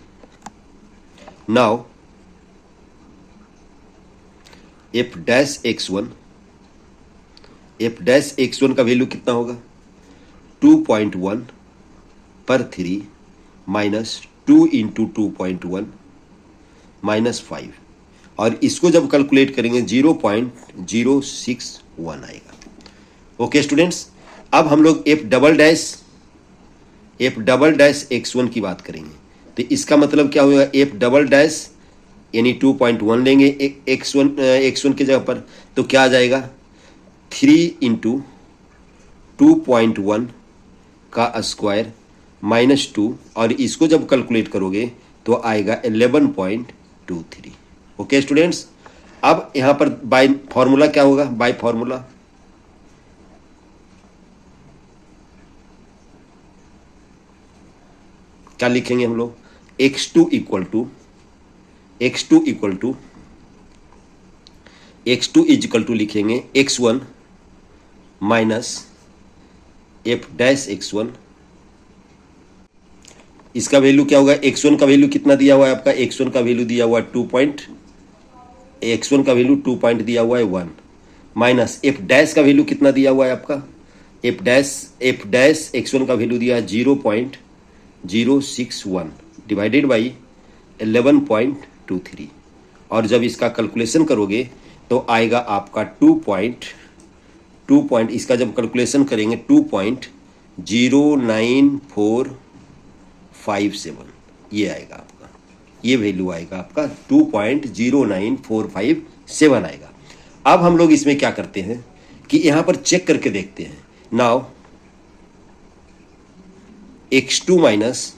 S1: नाउ f डैश x1 का वैल्यू कितना होगा, 2.1 पर 3 माइनस 2 इंटू 2.1 माइनस 5, और इसको जब कैलकुलेट करेंगे 0.061 आएगा। ओके स्टूडेंट्स, अब हम लोग f डबल डैश x1 की बात करेंगे। तो इसका मतलब क्या होगा, f डबल डैश यानी 2.1 लेंगे x1 की जगह पर, तो क्या आ जाएगा, 3 इंटू 2.1 का स्क्वायर माइनस 2, और इसको जब कैलकुलेट करोगे तो आएगा 11.23। ओके स्टूडेंट्स, अब यहाँ पर बाय फॉर्मूला क्या होगा, बाय फॉर्मूला क्या लिखेंगे हम लोग, x2 इक्वल टू लिखेंगे x1 minus f dash x1। इसका वैल्यू क्या होगा, x1 का वैल्यू कितना दिया हुआ है आपका, x1 का वैल्यू दिया हुआ है 2 दिया हुआ है 1, माइनस f डैश का वैल्यू कितना दिया हुआ है आपका, f डैश x1 का वैल्यू दिया है 0.061 डिवाइडेड बाई 11.23, और जब इसका कैलकुलेशन करोगे तो आएगा आपका 2. इसका जब कैलकुलेशन करेंगे 2.09457, ये आएगा आपका, ये वैल्यू आएगा आपका 2.09457 आएगा। अब हम लोग इसमें क्या करते हैं कि यहाँ पर चेक करके देखते हैं। नाउ x2 माइनस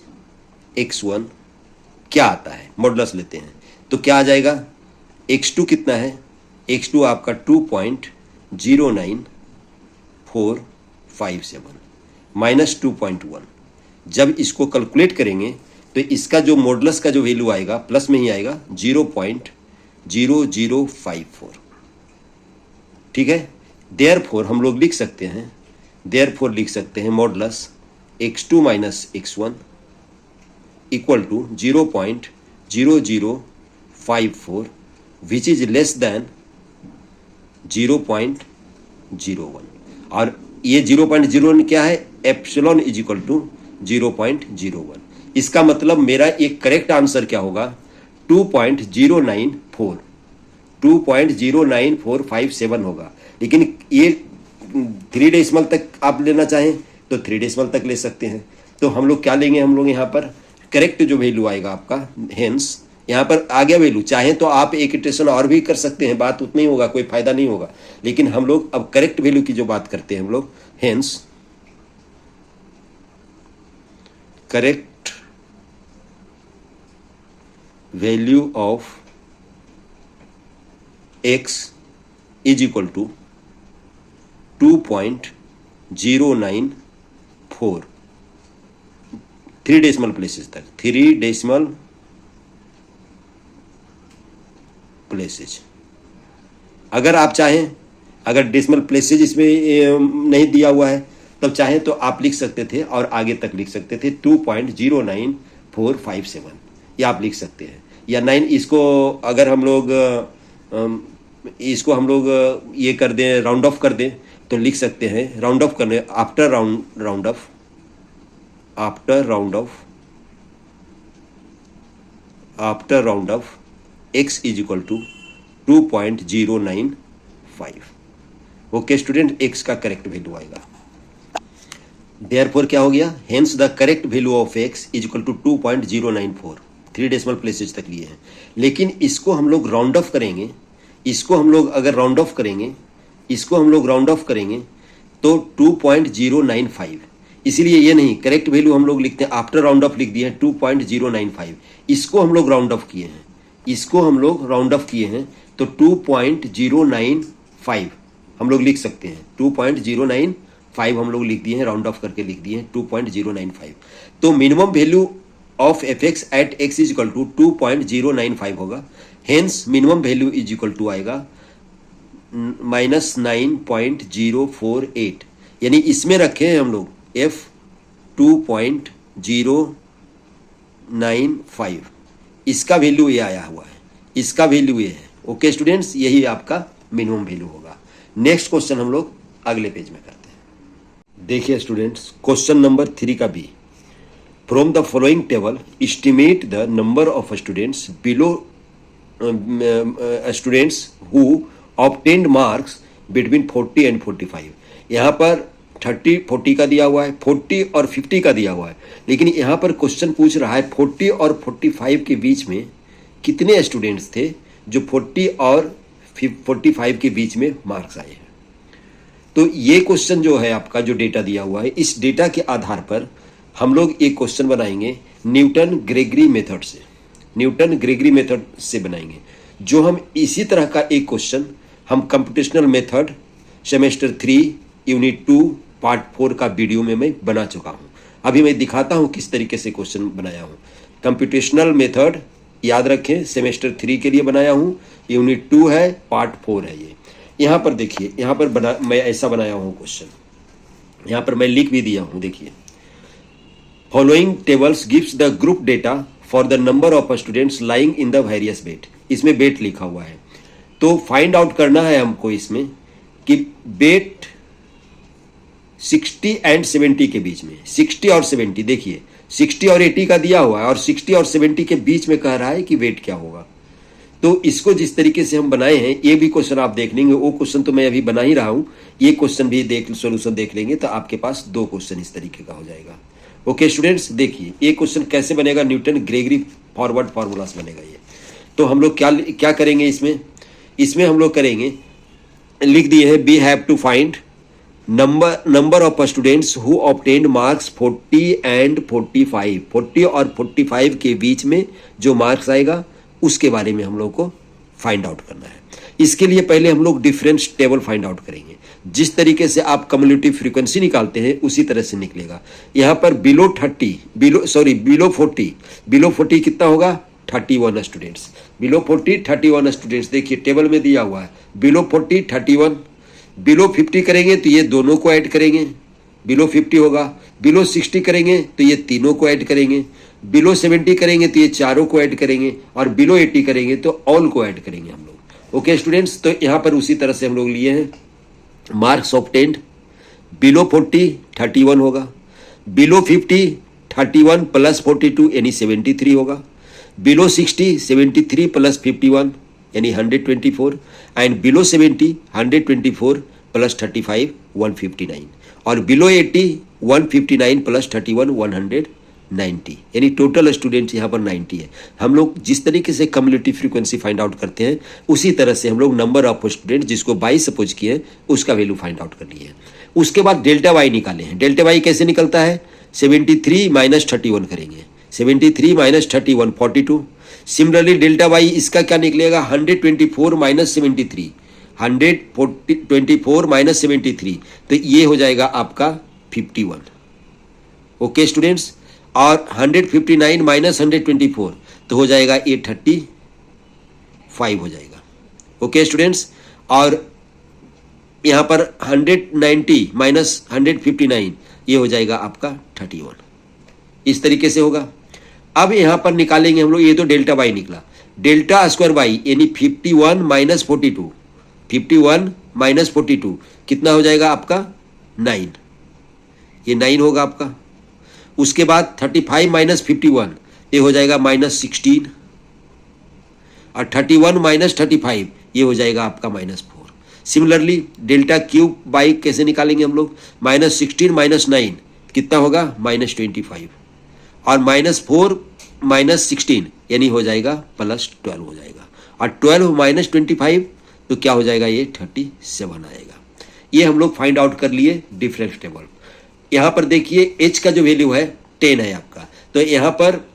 S1: x1 क्या आता है, मॉडुलस लेते हैं तो क्या आ जाएगा, x2 कितना है, x2 आपका 2.09457 माइनस 2.1। जब इसको कैलकुलेट करेंगे तो इसका जो मॉडुलस का जो वैल्यू आएगा प्लस में ही आएगा 0.0054। ठीक है। देयरफॉर हम लोग लिख सकते हैं, देयरफॉर लिख सकते हैं modulus x2 minus x1 equal to 0.0054 which is less than 0.01। और ये 0.01 क्या है, एप्सिलॉन इज इक्वल टू 0.01। इसका मतलब मेरा एक करेक्ट आंसर क्या होगा, 2.09457 होगा। लेकिन ये 3 डेसिमल तक आप लेना चाहें तो 3 डेसिमल तक ले सकते हैं। तो हम लोग क्या लेंगे, हम लोग यहाँ पर करेक्ट जो वैल्यू आएगा आपका, हेंस यहाँ पर आ गया वैल्यू। चाहे तो आप एक इटरेशन और भी कर सकते हैं, बात उतना ही होगा, कोई फायदा नहीं होगा। लेकिन हम लोग अब करेक्ट वैल्यू की जो बात करते हैं हम लोग, hence correct value of x is equal to 2.094 3 decimal places तक, 3 डेसिमल प्लेसेज। अगर आप चाहें, अगर डेसिमल प्लेसेज इसमें नहीं दिया हुआ है तब चाहे तो आप लिख सकते थे और आगे तक लिख सकते थे 2.09457, ये आप लिख सकते हैं। या 9 इसको अगर हम लोग इसको हम लोग ये कर दें, राउंड ऑफ कर दें तो लिख सकते हैं, राउंड ऑफ करने after round off x is equal to 2.095। Okay student, x का करेक्ट वैल्यू आएगा। देयरफॉर क्या हो गया, hence the correct value of x is equal to 2.094, 3 decimal places तक लिए हैं। लेकिन इसको हम लोग राउंड ऑफ करेंगे, इसको हम लोग अगर राउंड ऑफ करेंगे तो 2.095। इसीलिए ये नहीं, करेक्ट वैल्यू हम लोग लिखते हैं, आफ्टर राउंड ऑफ लिख दिए हैं 2.095। इसको हम लोग राउंड ऑफ किए हैं, तो 2.095 हम लोग लिख सकते हैं, 2.095 हम लोग लिख दिए हैं, राउंड ऑफ करके लिख दिए हैं 2.095। तो minimum value of fx at x is equal to 2.095 होगा। Hence minimum value is equal to आएगा -9.048, यानी इसमें रखे हैं हम लोग f 2.095, इसका वैल्यू ये आया हुआ है, इसका वैल्यू ये है। ओके स्टूडेंट्स, यही आपका मिनिमम वैल्यू होगा। नेक्स्ट क्वेश्चन हम लोग अगले पेज में करते हैं। देखिए स्टूडेंट्स, क्वेश्चन नंबर 3 का B, from the following table estimate the number of students below students who obtained marks between 40 and 45। यहाँ पर 30 40 का दिया हुआ है, 40 और 50 का दिया हुआ है। लेकिन यहाँ पर क्वेश्चन पूछ रहा है 40 और 45 के बीच में कितने स्टूडेंट्स थे जो 40 और 45 के बीच में मार्क्स आए हैं। तो ये क्वेश्चन जो है आपका, जो डेटा दिया हुआ है, इस डेटा के आधार पर हम लोग एक क्वेश्चन बनाएंगे न्यूटन ग्रेगरी मेथड से बनाएंगे। जो हम इसी तरह का एक क्वेश्चन हम computational method semester 3 unit 2 part 4 का वीडियो में मैं बना चुका हूं। अभी मैं दिखाता हूं किस तरीके से क्वेश्चन बनाया हूं। कंप्यूटेशनल मेथड याद रखें, सेमेस्टर 3 के लिए बनाया हूं, यूनिट 2 है, पार्ट 4 है। ये यहाँ पर देखिए, यहाँ पर मैं ऐसा बनाया हूँ क्वेश्चन, यहाँ पर मैं लिख भी दिया हूँ। देखिए, following tables gives the group data for the number of students lying in the various bet. इसमें बेट लिखा हुआ है, तो फाइंड आउट करना है हमको इसमें कि बेट 60 एंड 70 के बीच में, 60 और 70, देखिए 60 और 80 का दिया हुआ है और 60 और 70 के बीच में कह रहा है कि वेट क्या होगा। तो इसको जिस तरीके से हम बनाए हैं, ये भी क्वेश्चन आप देख लेंगे, वो क्वेश्चन तो मैं अभी बना ही रहा हूं, ये क्वेश्चन भी सोल्यूशन देख लेंगे तो आपके पास 2 क्वेश्चन इस तरीके का हो जाएगा। ओके स्टूडेंट्स, देखिए ये क्वेश्चन कैसे बनेगा, न्यूटन ग्रेगरी फॉरवर्ड फार्मूला से बनेगा ये। तो हम लोग क्या करेंगे इसमें हम लोग करेंगे, लिख दिए हैं we have to find number of students who obtained marks 40 and 45। 40 और 45 के बीच में जो मार्क्स आएगा उसके बारे में हम लोग को फाइंड आउट करना है। इसके लिए पहले हम लोग डिफरेंस टेबल फाइंड आउट करेंगे। जिस तरीके से आप कम्युलेटिव फ्रीक्वेंसी निकालते हैं उसी तरह से निकलेगा। यहाँ पर बिलो 40 कितना होगा, 31 स्टूडेंट्स। बिलो 40 31 स्टूडेंट्स, देखिए टेबल में दिया हुआ है, बिलो 40 31, बिलो 50 करेंगे तो ये दोनों को ऐड करेंगे, बिलो 50 होगा। बिलो 60 करेंगे तो ये तीनों को ऐड करेंगे, बिलो 70 करेंगे तो ये चारों को ऐड करेंगे, और बिलो 80 करेंगे तो ऑल को ऐड करेंगे हम लोग। ओके स्टूडेंट्स, तो यहाँ पर उसी तरह से हम लोग लिए हैं मार्क्स ऑब्टेन्ड। बिलो 40 31 होगा, बिलो 50 31 प्लस 42 यानी 73 होगा, बिलो 60 73 प्लस 51 यानी 124, एंड बिलो 70 124 प्लस 35 159, और बिलो 80 159 प्लस 31 190, यानी टोटल स्टूडेंट्स यहाँ पर 90 है। हम लोग जिस तरीके से कम्युलेटिव फ्रीक्वेंसी फाइंड आउट करते हैं उसी तरह से हम लोग नंबर ऑफ स्टूडेंट जिसको 22 सपोज किए उसका वैल्यू फाइंड आउट कर लिए हैं। उसके बाद डेल्टा वाई निकाले हैं। डेल्टा वाई कैसे निकलता है? 73 माइनस 31 करेंगे, 73 माइनस 31 42। सिमिलरली डेल्टा वाई इसका क्या निकलेगा? 124 माइनस 73, 124 माइनस 73, तो ये हो जाएगा आपका 51। ओके स्टूडेंट्स, और 159 माइनस 124 तो हो जाएगा ये 35 हो जाएगा। ओके स्टूडेंट्स, और यहाँ पर 190 माइनस 159 ये हो जाएगा आपका 31। इस तरीके से होगा। अब यहाँ पर निकालेंगे हम लोग, ये तो डेल्टा वाई निकला, डेल्टा स्क्वायर वाई यानी 51 माइनस 42, 51 माइनस 42 कितना हो जाएगा आपका? 9, ये 9 होगा आपका। उसके बाद 35 माइनस 51 ये हो जाएगा माइनस 16, और 31 माइनस 35 ये हो जाएगा आपका minus 4। Similarly delta cube by कैसे निकालेंगे हम लोग? माइनस 16 माइनस 9 कितना होगा? माइनस 25, और माइनस 4 माइनस 16 यानी हो जाएगा प्लस 12 हो जाएगा, और 12 माइनस 25 तो क्या हो जाएगा? ये 37 आएगा। ये हम लोग फाइंड आउट कर लिए डिफरेंस टेबल। यहाँ पर देखिए h का जो वैल्यू है 10 है आपका, तो यहाँ पर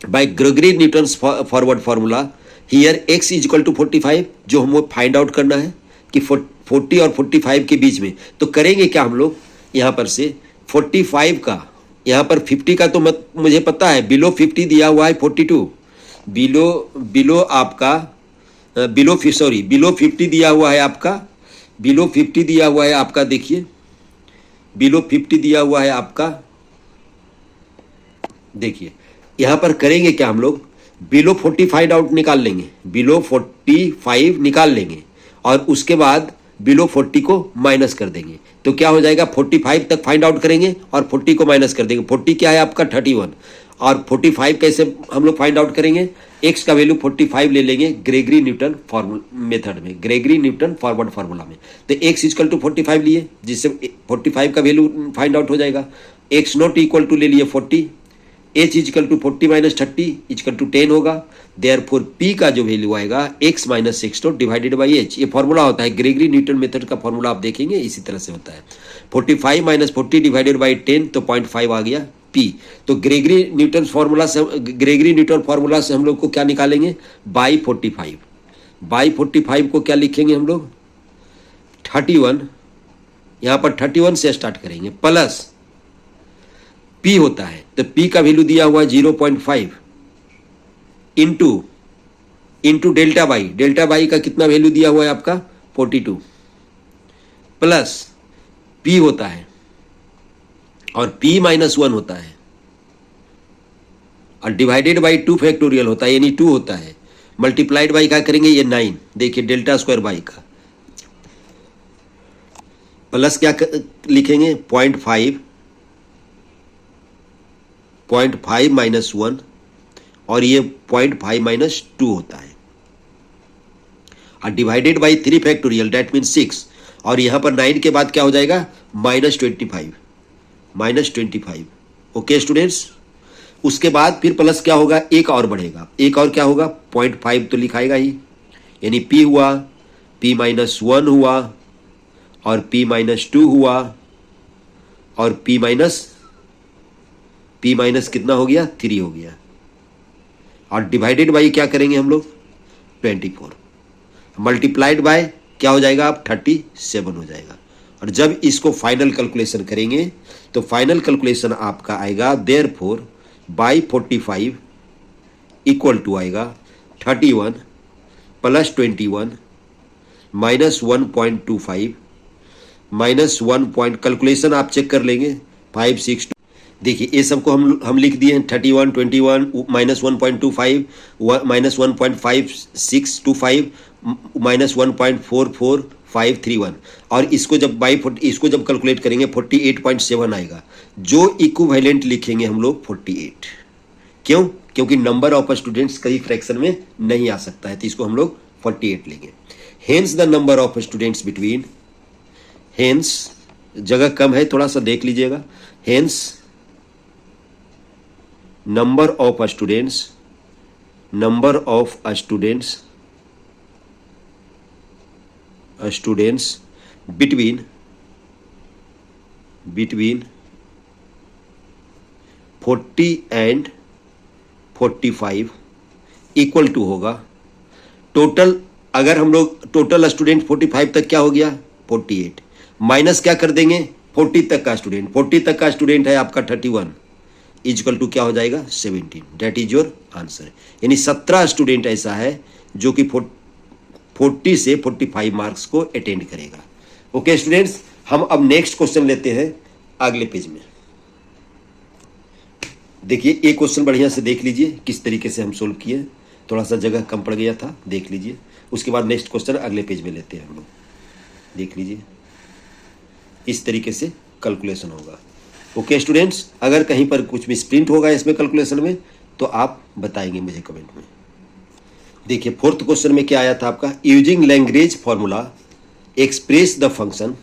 S1: by Gregory Newton's forward formula here x is equal to 45 जो हमको फाइंड आउट करना है कि 40 और 45 के बीच में। तो करेंगे क्या हम लोग? यहाँ पर से 45 का, यहाँ पर 50 का तो मुझे पता है, बिलो 50 दिया हुआ है 42, बिलो आपका बिलो 50 दिया हुआ है आपका, बिलो 50 दिया हुआ है आपका, देखिए बिलो 50 दिया हुआ है आपका। देखिए यहाँ पर करेंगे क्या हम लोग? बिलो 40 फाइंड आउट निकाल लेंगे, बिलो 45 निकाल लेंगे, और उसके बाद बिलो 40 को माइनस कर देंगे, तो क्या हो जाएगा? 45 तक फाइंड आउट करेंगे और 40 को माइनस कर देंगे। 40 क्या है आपका? 31, और 45 कैसे हम लोग फाइंड आउट करेंगे? x का वैल्यू 45 ले लेंगे ग्रेगरी न्यूटन मेथड में, ग्रेगरी न्यूटन फॉरवर्ड फार्मूला में। तो x इक्वल टू 45 लिए, जिससे 45 का वैल्यू फाइंड आउट हो जाएगा। x नॉट इक्वल टू ले लिए 40, h equal to 40 minus 30 equal to 10 होगा। देयरफॉर p का जो वैल्यू आएगा x minus 6 divided by h। ये फॉर्मूला होता है ग्रेगरी न्यूटन मेथड का फॉर्मूला, आप देखेंगे इसी तरह से होता है। 45 माइनस 40 डिवाइडेड बाई 10 तो 0.5 आ गया p। तो ग्रेगरी न्यूटन फार्मूला से हम लोग को क्या निकालेंगे? बाई 45, बाई 45 को क्या लिखेंगे हम लोग? 31, यहाँ पर 31 से स्टार्ट करेंगे, प्लस p होता है, तो p का वैल्यू दिया हुआ है 0.5 into delta y, delta y का कितना वैल्यू दिया हुआ है आपका? 42, प्लस p होता है, और p माइनस 1 होता है, और डिवाइडेड बाई 2 फैक्टोरियल होता है यानी 2 होता है, मल्टीप्लाइड बाई क्या करेंगे? ये 9। देखिए डेल्टा स्क्वायर बाई का प्लस क्या लिखेंगे? 0.5 माइनस 1, और ये 0.5 माइनस 2 होता है, और divided by 3 factorial that mean 6, और यहाँ पर 9 के बाद क्या हो जाएगा? माइनस 25। ओके स्टूडेंट्स, उसके बाद फिर प्लस क्या होगा? एक और बढ़ेगा, एक और क्या होगा? 0.5 तो लिखाएगा ही, यानी p हुआ, p माइनस 1 हुआ, और p माइनस 2 हुआ, और p माइनस कितना हो गया? 3 हो गया, और डिवाइडेड बाई क्या करेंगे हम लोग? 24, मल्टीप्लाइड बाय क्या हो जाएगा? आप 37 हो जाएगा। और जब इसको फाइनल कैलकुलेशन करेंगे तो फाइनल कैलकुलेशन आपका आएगा देयरफॉर बाई 45 इक्वल टू आएगा 31 प्लस 21 माइनस 1.25 -1 पॉइंट, कैलकुलेशन आप चेक कर लेंगे 5 6 2। देखिए ये सबको हम लिख दिए हैं 31 21 -1.25 -1.5625 -1.44531 और इसको जब इसको जब कैलकुलेट करेंगे 48.7 आएगा। जो इक्विवेलेंट लिखेंगे हम लोग 48। क्यों? क्योंकि नंबर ऑफ स्टूडेंट्स कई फ्रैक्शन में नहीं आ सकता है, तो इसको हम लोग 48 लेंगे। Hence the number of students between, hence जगह कम है थोड़ा सा देख लीजिएगा, hence number of students between 40 and 45 equal to होगा टोटल। अगर हम लोग टोटल स्टूडेंट 45 तक क्या हो गया 48, माइनस क्या कर देंगे 40 तक का स्टूडेंट, 40 तक का स्टूडेंट है आपका 31 इक्वल टू क्या हो जाएगा 17। That is your answer. यानी 17 स्टूडेंट ऐसा है जो कि 40 से 45 मार्क्स को अटेंड करेगा। ओके स्टूडेंट्स, हम अब नेक्स्ट क्वेश्चन लेते हैं अगले पेज में। देखिए एक क्वेश्चन बढ़िया से देख लीजिए किस तरीके से हम सोल्व किए, थोड़ा सा जगह कम पड़ गया था, देख लीजिए। उसके बाद नेक्स्ट क्वेश्चन अगले पेज में लेते हैं हम लोग, देख लीजिए इस तरीके से कैलकुलेशन होगा। ओके स्टूडेंट्स, अगर कहीं पर कुछ मिसप्रिंट होगा इसमें कैलकुलेशन में तो आप बताएंगे मुझे कमेंट में। देखिए फोर्थ क्वेश्चन में क्या आया था आपका, using Lagrange formula express the function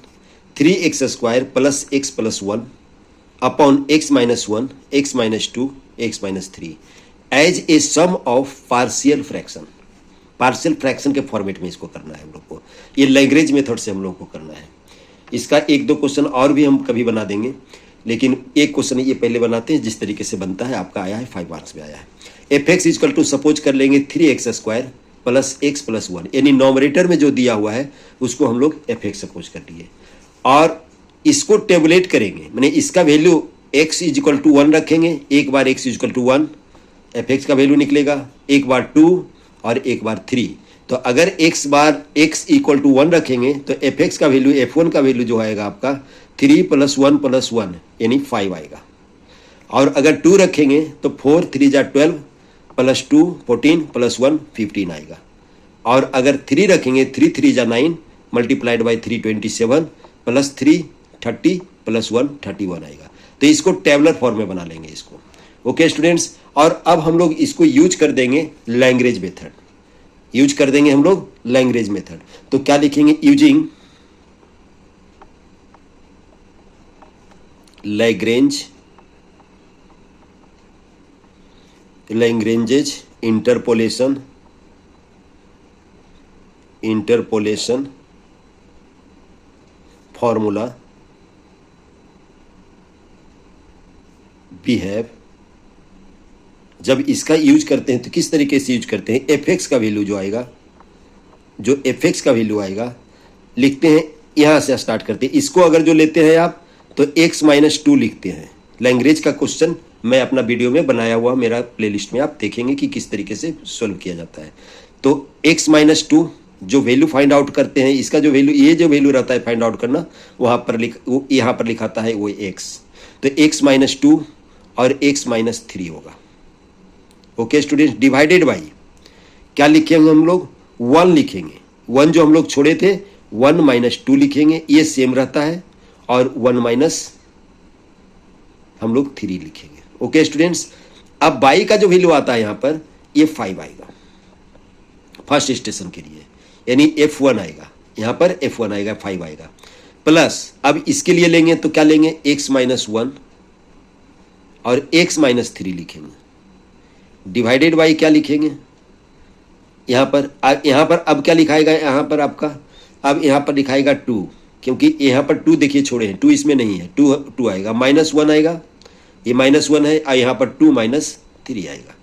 S1: 3x² + x + 1 upon x - 1 x - 2 x - 3 as a sum of partial fraction. Partial fraction के फॉर्मेट में इसको करना है हम लोग को, ये लैग्रेंज मेथड से हम लोग को करना है। इसका एक दो क्वेश्चन और भी हम कभी बना देंगे, लेकिन एक क्वेश्चन ये पहले बनाते हैं जिस तरीके से बनता है। आपका आया है 5 मार्क्स में आया है। fx इक्वल टू सपोज कर लेंगे 3x² + x + 1, यानी नॉमिनेटर में जो दिया हुआ है उसको हम लोग fx सपोज कर लिए और इसको टेबुलेट करेंगे, माने इसका वैल्यू x इक्वल टू 1 रखेंगे, एक बार x इक्वल टू 1 fx का वैल्यू निकलेगा, एक बार 2 और एक बार 3। तो अगर x इक्वल टू 1 रखेंगे तो fx का वैल्यू f1 का वैल्यू जो आएगा आपका 3 + 1 + 1 यानी 5 आएगा। और अगर 2 रखेंगे तो 4 3 जा 12 + 2 14 + 1 15 आएगा। और अगर 3 रखेंगे 3 3 जा 9 मल्टीप्लाइड बाई 3 27 + 3 30 + 1 31 आएगा। तो इसको टेबलर फॉर्म में बना लेंगे इसको। ओके स्टूडेंट्स, और अब हम लोग इसको यूज कर देंगे लैग्रेंज मेथड, यूज कर देंगे हम लोग लैग्रेंज मेथड। तो क्या लिखेंगे, using Lagrange interpolation formula we have. जब इसका यूज करते हैं तो किस तरीके से यूज करते हैं, fx का वैल्यू जो आएगा, जो fx का वैल्यू आएगा लिखते हैं, यहां से स्टार्ट करते हैं। इसको अगर जो लेते हैं आप तो x - 2 लिखते हैं। लैग्रेंज का क्वेश्चन मैं अपना वीडियो में बनाया हुआ मेरा प्लेलिस्ट में आप देखेंगे कि किस तरीके से सोल्व किया जाता है। तो x - 2 जो वैल्यू फाइंड आउट करते हैं, इसका जो वैल्यू, ये जो वैल्यू रहता है फाइंड आउट करना, वहां पर यहाँ पर लिखाता है वो x। तो x - 2 और x - 3 होगा। ओके स्टूडेंट्स, डिवाइडेड बाई क्या लिखेंगे हम लोग, 1 लिखेंगे। 1 जो हम लोग छोड़े थे 1 - 2 लिखेंगे, ये सेम रहता है, और 1 - हम लोग 3 लिखेंगे। ओके स्टूडेंट्स, अब बाई का जो वैल्यू आता है यहां पर ये 5 आएगा फर्स्ट स्टेशन के लिए, यानी f1 आएगा, यहां पर f1 आएगा 5 आएगा। प्लस अब इसके लिए लेंगे तो क्या लेंगे, x - 1 और x - 3 लिखेंगे। डिवाइडेड बाई क्या लिखेंगे यहां पर अब क्या लिखाएगा यहां पर आपका, अब यहां पर लिखाएगा 2, क्योंकि यहां पर 2 देखिए छोड़े हैं, 2 इसमें नहीं है, 2 आएगा, -1 आएगा, ये -1 है, और यहां पर 2 - 3 आएगा।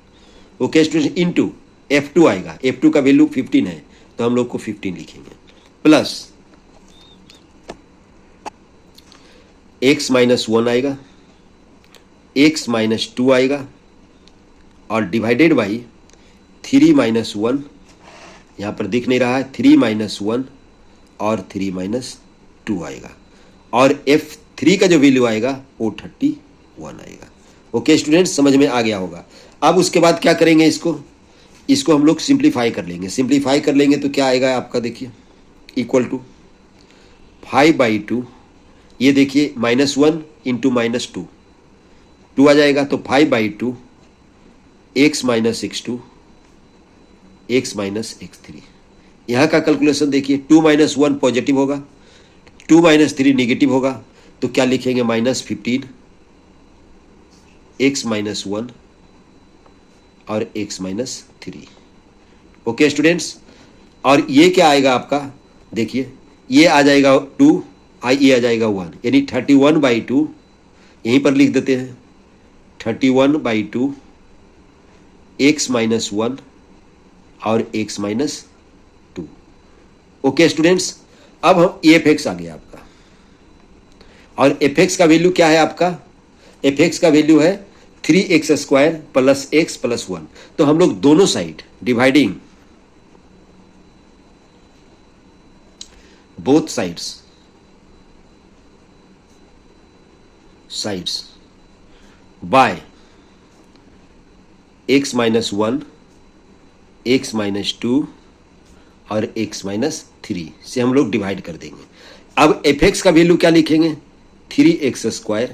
S1: ओके स्टूडेंट, इनटू f2 आएगा, f2 का वैल्यू 15 है तो हम लोग को 15 लिखेंगे, प्लस x - 1 आएगा, x - 2 आएगा, और डिवाइडेड बाई 3 - 1, यहां पर दिख नहीं रहा है, 3 - 1 और 3 - 2 आएगा। और F3 का जो वैल्यू आएगा वो 31 आएगा। ओके स्टूडेंट्स, समझ में आ गया होगा। अब उसके बाद क्या करेंगे, इसको हम लोग सिंप्लीफाई कर लेंगे। सिंप्लीफाई कर लेंगे तो क्या आएगा आपका, देखिए इक्वल टू 5/2, ये देखिए -1 इंटू -2, 2 आ जाएगा, तो 5/2 x - x2 x - x3। यहाँ का कैलकुलेशन देखिए, 2 - 1 पॉजिटिव होगा, 2 - 3 निगेटिव होगा, तो क्या लिखेंगे -15 x - 1 और x - 3। ओके स्टूडेंट्स, और ये क्या आएगा आपका, देखिए ये आ जाएगा 2, ये आ जाएगा 1, यानी 31/2, यहीं पर लिख देते हैं 31/2 x - 1 और x - 2। ओके स्टूडेंट्स, अब हम f(x) आ गया आपका, और f(x) का वैल्यू क्या है आपका, f(x) का वैल्यू है 3x² + x + 1। तो हम लोग दोनों side dividing both sides by x - 1 x - 2 और x - 3 से हम लोग डिवाइड कर देंगे। अब f(x) का वैल्यू क्या लिखेंगे, 3x²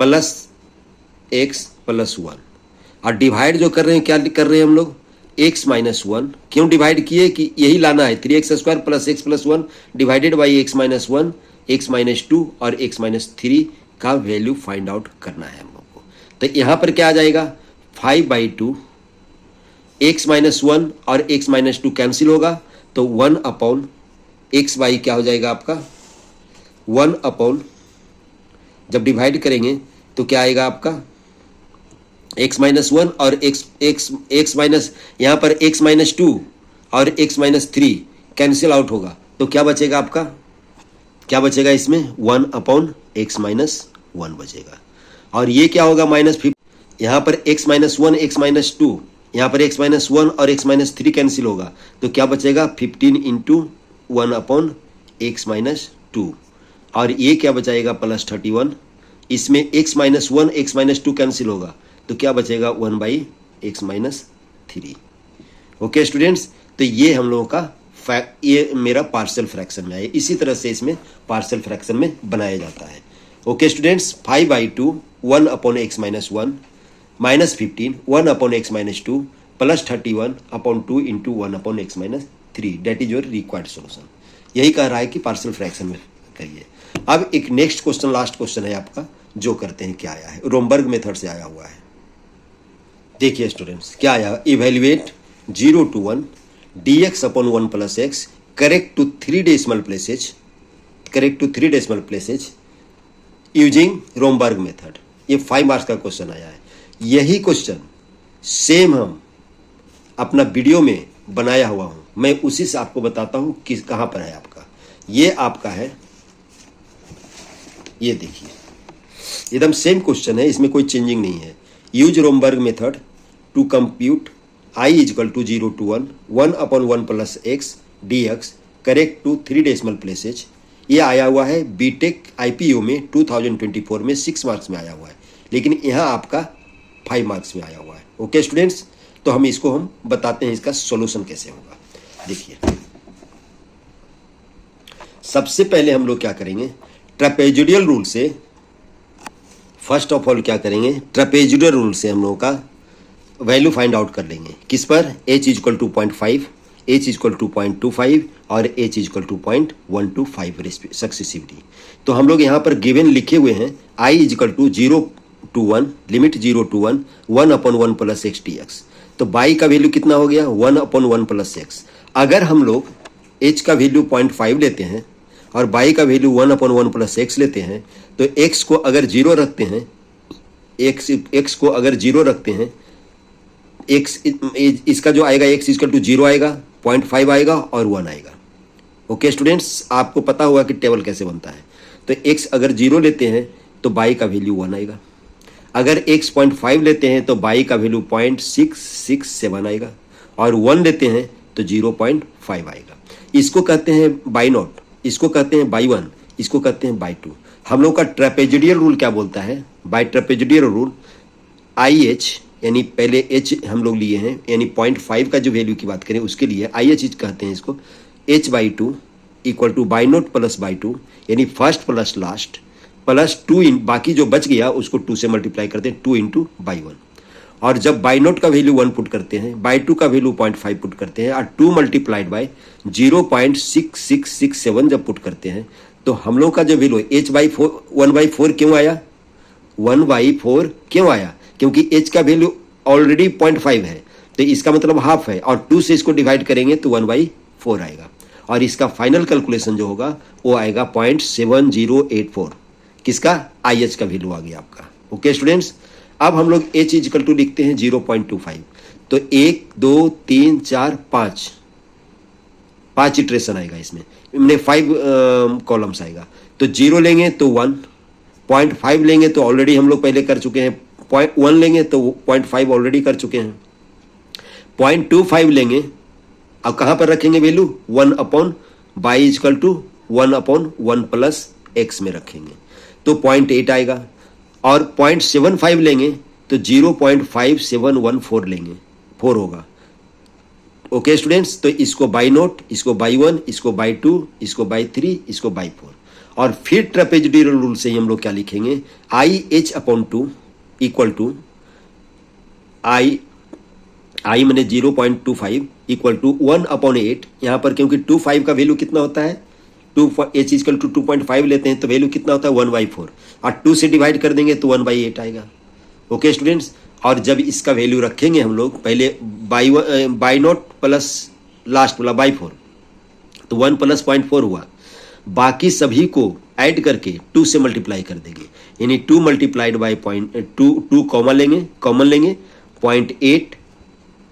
S1: + x + 1, और डिवाइड जो कर रहे हैं, क्या कर रहे हैं हम लोग, x - 1। क्यों डिवाइड किए, कि यही लाना है, 3x² + x + 1 divided by x - 1 x - 2 और x - 3 का वैल्यू फाइंड आउट करना है हम लोग को। तो यहाँ पर क्या आ जाएगा, 5/2 x - 1 और x - 2 कैंसिल होगा, तो 1/x बाई क्या हो जाएगा आपका 1/, जब डिवाइड करेंगे तो क्या आएगा आपका x - 1 और x माइनस, यहाँ पर x - 2 और x - 3 कैंसिल आउट होगा, तो क्या बचेगा आपका, क्या बचेगा इसमें 1/x - 1 बचेगा। और ये क्या होगा -50, यहाँ पर x - 1 x - 2, यहाँ पर x - 1 और x - 3 कैंसिल होगा, तो क्या बचेगा 15 × 1/x - 2, और ये क्या बचाएगा +31, इसमें x - 1 x - 2 कैंसिल होगा, तो क्या बचेगा 1/x - 3। ओके स्टूडेंट्स, तो ये हम लोगों का ये मेरा पार्शियल फ्रैक्शन में है। इसी तरह से इसमें पार्शियल फ्रैक्शन में बनाया जाता है। Okay students, 5/2 1/x - 1 -15 1/x - 2 +31/2 × 1/x - 3, that is your required solution. यही कह रहा है कि पार्शियल फ्रैक्शन में करिए। अब एक नेक्स्ट क्वेश्चन, लास्ट क्वेश्चन है आपका, जो करते हैं, क्या आया है, रोमबर्ग मेथड से आया हुआ है। देखिए स्टूडेंट्स, क्या आया, evaluate 0 to 1 dx/1 + x correct to 3 decimal places using Romberg method. ये 5 मार्क्स का क्वेश्चन आया है। यही क्वेश्चन सेम हम अपना वीडियो में बनाया हुआ हूं, मैं उसी से आपको बताता हूं कि कहां पर है आपका। ये आपका है, ये देखिए एकदम सेम क्वेश्चन है, इसमें कोई चेंजिंग नहीं है। Use Romberg method to compute I = 0 to 1 1/1 + x dx correct to 3 decimal places. ये आया हुआ है बीटेक IPO में 2024 में 6 मार्क्स में आया हुआ है, लेकिन यहाँ आपका 5 मार्क्स में आया हुआ है। ओके स्टूडेंट्स, तो हम बताते हैं इसका सॉल्यूशन कैसे होगा। देखिए, सबसे पहले हम लोग क्या करेंगे, ट्रेपेजोइडल रूल से, फर्स्ट ऑफ ऑल क्या करेंगे, ट्रेपेजोइडल रूल से हम लोगों का वैल्यू फाइंड आउट कर लेंगे। किस पर, h = 0.5, h = 0.25 और h = 0.125 सक्सेसिवली। तो हम लोग यहाँ पर गिवन लिखे हुए हैं I = 0 to 1 limit 0 to 1 1/1 + x dx। तो y का वैल्यू कितना हो गया 1/1 + x। अगर हम लोग h का वैल्यू 0.5 लेते हैं और y का वैल्यू 1/1 + x लेते हैं, तो x को अगर 0 रखते हैं, x को अगर 0 रखते हैं, x इसका जो आएगा x = 0 आएगा, 0.5 आएगा और 1 आएगा। ओके स्टूडेंट्स, आपको पता होगा कि टेबल कैसे बनता है। तो x अगर 0 लेते हैं तो y का वैल्यू 1 आएगा, अगर x 0.5 लेते हैं तो y का वैल्यू 0.667 आएगा, और 1 लेते हैं तो 0.5 आएगा। इसको कहते हैं बाई नॉट, इसको कहते हैं बाई 1, इसको कहते हैं बाई 2। हम लोग का ट्रेपेजोइडल रूल क्या बोलता है? By trapezoidal rule I H, यानी पहले एच हम लोग लिए हैं, यानी 0.5 का जो वैल्यू की बात करें उसके लिए आई एच कहते हैं इसको, H by 2 equal two by note plus by 2, यानी फर्स्ट प्लस लास्ट प्लस 2 इन बाकी जो बच गया उसको 2 से मल्टीप्लाई करते हैं, 2 इंटू बाई 1। और जब बाई नोट का वैल्यू 1 पुट करते हैं, बाई 2 का वैल्यू 0.5 पुट करते हैं और 2 मल्टीप्लाइड बाई 0.6667 जब पुट करते हैं तो हम लोग का जो वैल्यू एच बाई 1/4 क्यों आया? 1/4 क्यों आया? क्योंकि एच का वैल्यू ऑलरेडी 0.5 है, तो इसका मतलब हाफ है, और 2 से इसको डिवाइड करेंगे तो 1/4 आएगा, और इसका फाइनल कैलकुलेशन जो होगा वो आएगा 0.7084। किसका? आई एच का वैल्यू आ गया आपका। ओके स्टूडेंट्स, अब हम लोग एच इजिकल टू लिखते हैं 0.25, तो 1 2 3 4 5 इटरेशन आएगा इसमें, 5 कॉलम्स आएगा। तो 0 लेंगे तो 1, 0.5 लेंगे तो ऑलरेडी हम लोग पहले कर चुके हैं, 0.1 लेंगे तो 0.5 ऑलरेडी कर चुके हैं, 0.25 लेंगे, अब कहां पर रखेंगे value? 1/y is equal to 1/1 plus x में रखेंगे तो 0.8 आएगा, और 0.75 लेंगे तो 0.5714 लेंगे, 4 होगा। ओके स्टूडेंट्स, तो इसको बाई नोट, इसको बाई 1, इसको बाई 2, इसको बाई 3, इसको बाई 4, और फिर ट्रेपेजोइडल रूल से ही हम लोग क्या लिखेंगे? I h upon 2 equal to I मैंने 0.25 इक्वल टू 1/8। यहाँ पर क्योंकि 25 का वैल्यू कितना होता है, एच इक्वल टू 2.5 लेते हैं तो वैल्यू कितना होता है? 1/4, और 2 से डिवाइड कर देंगे तो 1/8 आएगा। ओके स्टूडेंट्स, और जब इसका वैल्यू रखेंगे हम लोग पहले बाई नोट प्लस लास्ट वाला बाई 4, तो 1 प्लस 0.4 हुआ, बाकी सभी को ऐड करके 2 से मल्टीप्लाई कर देंगे, यानी 2 मल्टीप्लाइड बाई 2 कॉमन लेंगे 0.8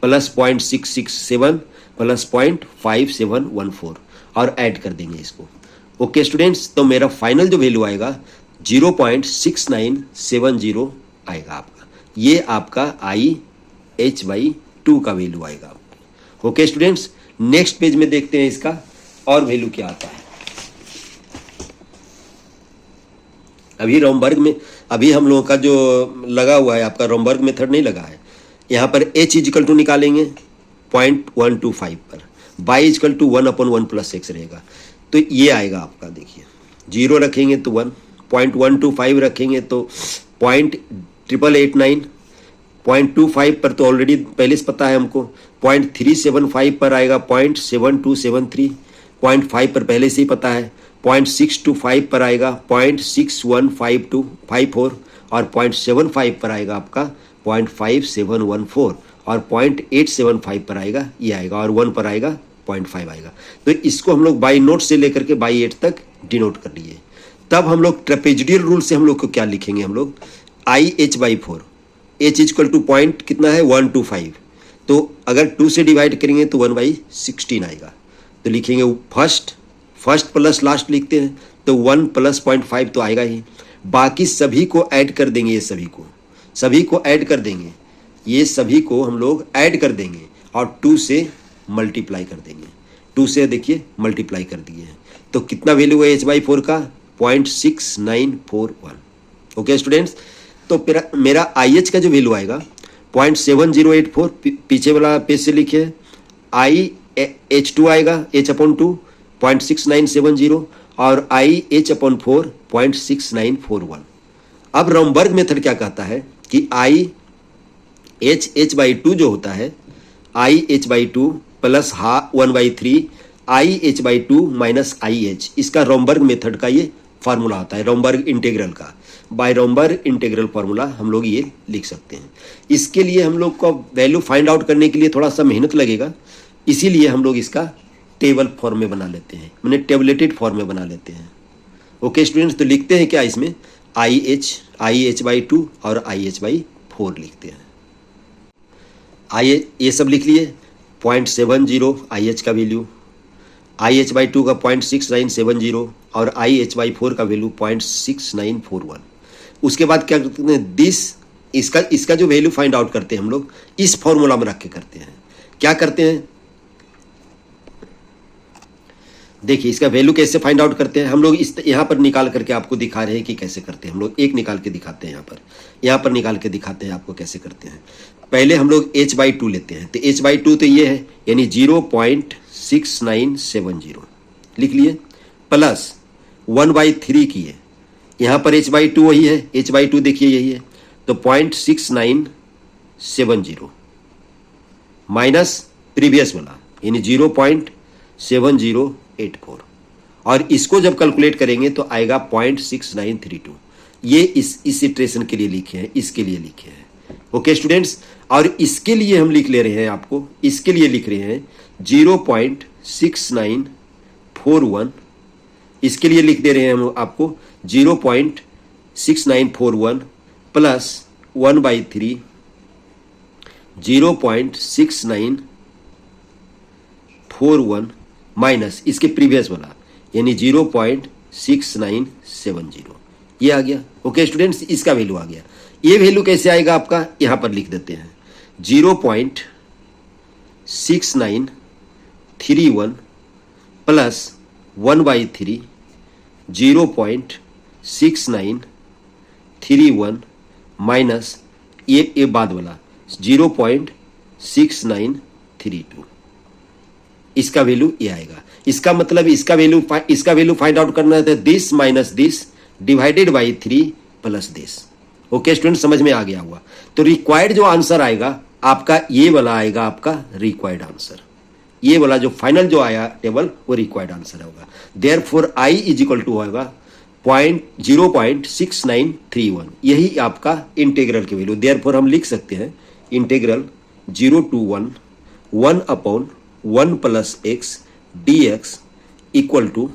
S1: प्लस 0.667 प्लस 0.5714 और ऐड कर देंगे इसको। ओके स्टूडेंट्स, तो मेरा फाइनल जो वैल्यू आएगा 0.6970 आएगा आपका, ये आपका आई एच बाई 2 का वैल्यू आएगा। ओके स्टूडेंट्स, नेक्स्ट पेज में देखते हैं इसका और वैल्यू क्या आता है। अभी रोमबर्ग में, अभी हम लोगों का जो लगा हुआ है आपका रोमबर्ग मेथड नहीं लगा है, यहाँ पर h इजिकल टू निकालेंगे 0.125 पर, y is equal to 1/1 plus x रहेगा, तो ये आएगा आपका, देखिए 0 रखेंगे तो 1, 0.125 रखेंगे तो 0.889, 0.25 पर तो ऑलरेडी पहले से पता है हमको, 0.375 पर आएगा 0.7273, 0.5 पर पहले से ही पता है, 0.625 पर आएगा 0.615254, और 0.75 पर आएगा आपका 0.5714, और 0.875 पर आएगा ये आएगा, और 1 पर आएगा 0.5 आएगा। तो इसको हम लोग बाई नोट से लेकर के बाई 8 तक डिनोट कर लिए। तब हम लोग ट्रेपेजोइडल रूल से हम लोग को क्या लिखेंगे, हम लोग I H by 4, H is equal to point कितना है 125, तो अगर 2 से डिवाइड करेंगे तो 1/16 आएगा, तो लिखेंगे फर्स्ट प्लस लास्ट लिखते हैं तो 1 प्लस 0.5 तो आएगा ही, बाकी सभी को ऐड कर देंगे, ये सभी को ऐड कर देंगे, ये सभी को हम लोग ऐड कर देंगे और 2 से मल्टीप्लाई कर देंगे, 2 से देखिए मल्टीप्लाई कर दिए हैं, तो कितना वैल्यू है एच बाई 4 का 0.6941। ओके स्टूडेंट्स, तो मेरा आई एच का जो वैल्यू आएगा 0.7084, पीछे वाला पेज से लिखिए, आई एच 2 आएगा h/2 0.6970, और आई h/4 0.6941। अब रोमबर्ग मेथड क्या कहता है कि आई एच बाई 2 जो होता है, आई H by 2 plus 1/3 I H by 2 minus I H, इसका रोमबर्ग मेथड का ये फार्मूला होता है, रोमबर्ग इंटीग्रल का। बाय रोमबर्ग इंटीग्रल फार्मूला हम लोग ये लिख सकते हैं। इसके लिए हम लोग को वैल्यू फाइंड आउट करने के लिए थोड़ा सा मेहनत लगेगा, इसीलिए हम लोग इसका टेबल फॉर्म में बना लेते हैं, मैंने टेबलेटेड फॉर्म में बना लेते हैं। ओके स्टूडेंट्स, तो लिखते हैं क्या इसमें, आई एच बाई 2 और आई एच बाई 4 लिखते हैं। ये सब लिख लिए, 0.70 आई एच का वैल्यू, आई एच बाई 2 का 0.6970 और आई एच बाई 4 का वैल्यू 0.6941। उसके बाद क्या करते हैं, इसका जो वैल्यू फाइंड आउट करते हैं हम लोग इस फॉर्मूला में रख के करते हैं। क्या करते हैं, देखिए इसका वैल्यू कैसे फाइंड आउट करते हैं हम लोग, इस यहाँ पर निकाल करके आपको दिखा रहे हैं कि कैसे करते हैं हम लोग। एक निकाल के दिखाते हैं, यहाँ पर निकाल के दिखाते हैं आपको कैसे करते हैं। पहले हम लोग h/2 लेते हैं, तो h/2 तो ये है, यानी 0.6970 लिख लिए, प्लस 1/3 की है, यहाँ पर h/2 वही है, h/2 देखिए यही है, तो 0.6970 माइनस प्रीवियस वाला यानी 0.7084, और इसको जब कैलकुलेट करेंगे तो आएगा 0.6932। ये इस इटरेशन के लिए लिखे हैं, इसके लिए लिखे हैं। ओके स्टूडेंट्स, और इसके लिए हम लिख ले रहे हैं, आपको इसके लिए लिख रहे हैं 0.6941, इसके लिए लिख दे रहे हैं हम आपको 0.6941 प्लस 1/3 0.6941 माइनस इसके प्रीवियस वाला यानी 0.6970, ये आ गया। ओके स्टूडेंट्स, इसका वैल्यू आ गया। ये वैल्यू कैसे आएगा आपका, यहां पर लिख देते हैं 0.6931 प्लस 1/3 0.6931 माइनस ये बाद वाला 0.6932, इसका वैल्यू ये आएगा। इसका मतलब इसका वैल्यू फाइंड आउट करना है, this minus this divided by 3 plus this. Okay student, समझ में आ गया हुआ। तो रिक्वायर्ड जो आंसर आएगा आपका ये वाला आएगा, आपका रिक्वायर्ड आंसर, ये वाला जो फाइनल जो आया टेबल वो रिक्वायर्ड आंसर होगा। Therefore I is equal to होगा 0.6931, यही आपका इंटीग्रल की वैल्यू। देयरफॉर हम लिख सकते हैं integral 0 to 1/1 plus x dx equal to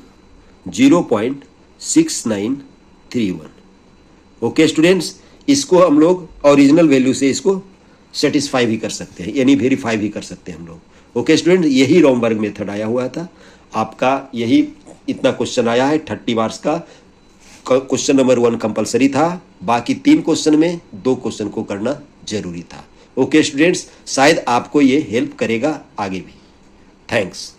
S1: 0.6931। Okay students, इसको हम लोग ओरिजिनल वैल्यू से इसको सेटिस्फाई भी कर सकते हैं, यानी वेरीफाई भी कर सकते हैं हम लोग। ओके स्टूडेंट, यही रोमबर्ग मेथड आया हुआ था आपका, यही इतना क्वेश्चन आया है 30 मार्क्स का। क्वेश्चन नंबर 1 कंपलसरी था, बाकी 3 क्वेश्चन में 2 क्वेश्चन को करना जरूरी था। ओके स्टूडेंट्स, शायद आपको ये हेल्प करेगा आगे भी। थैंक्स।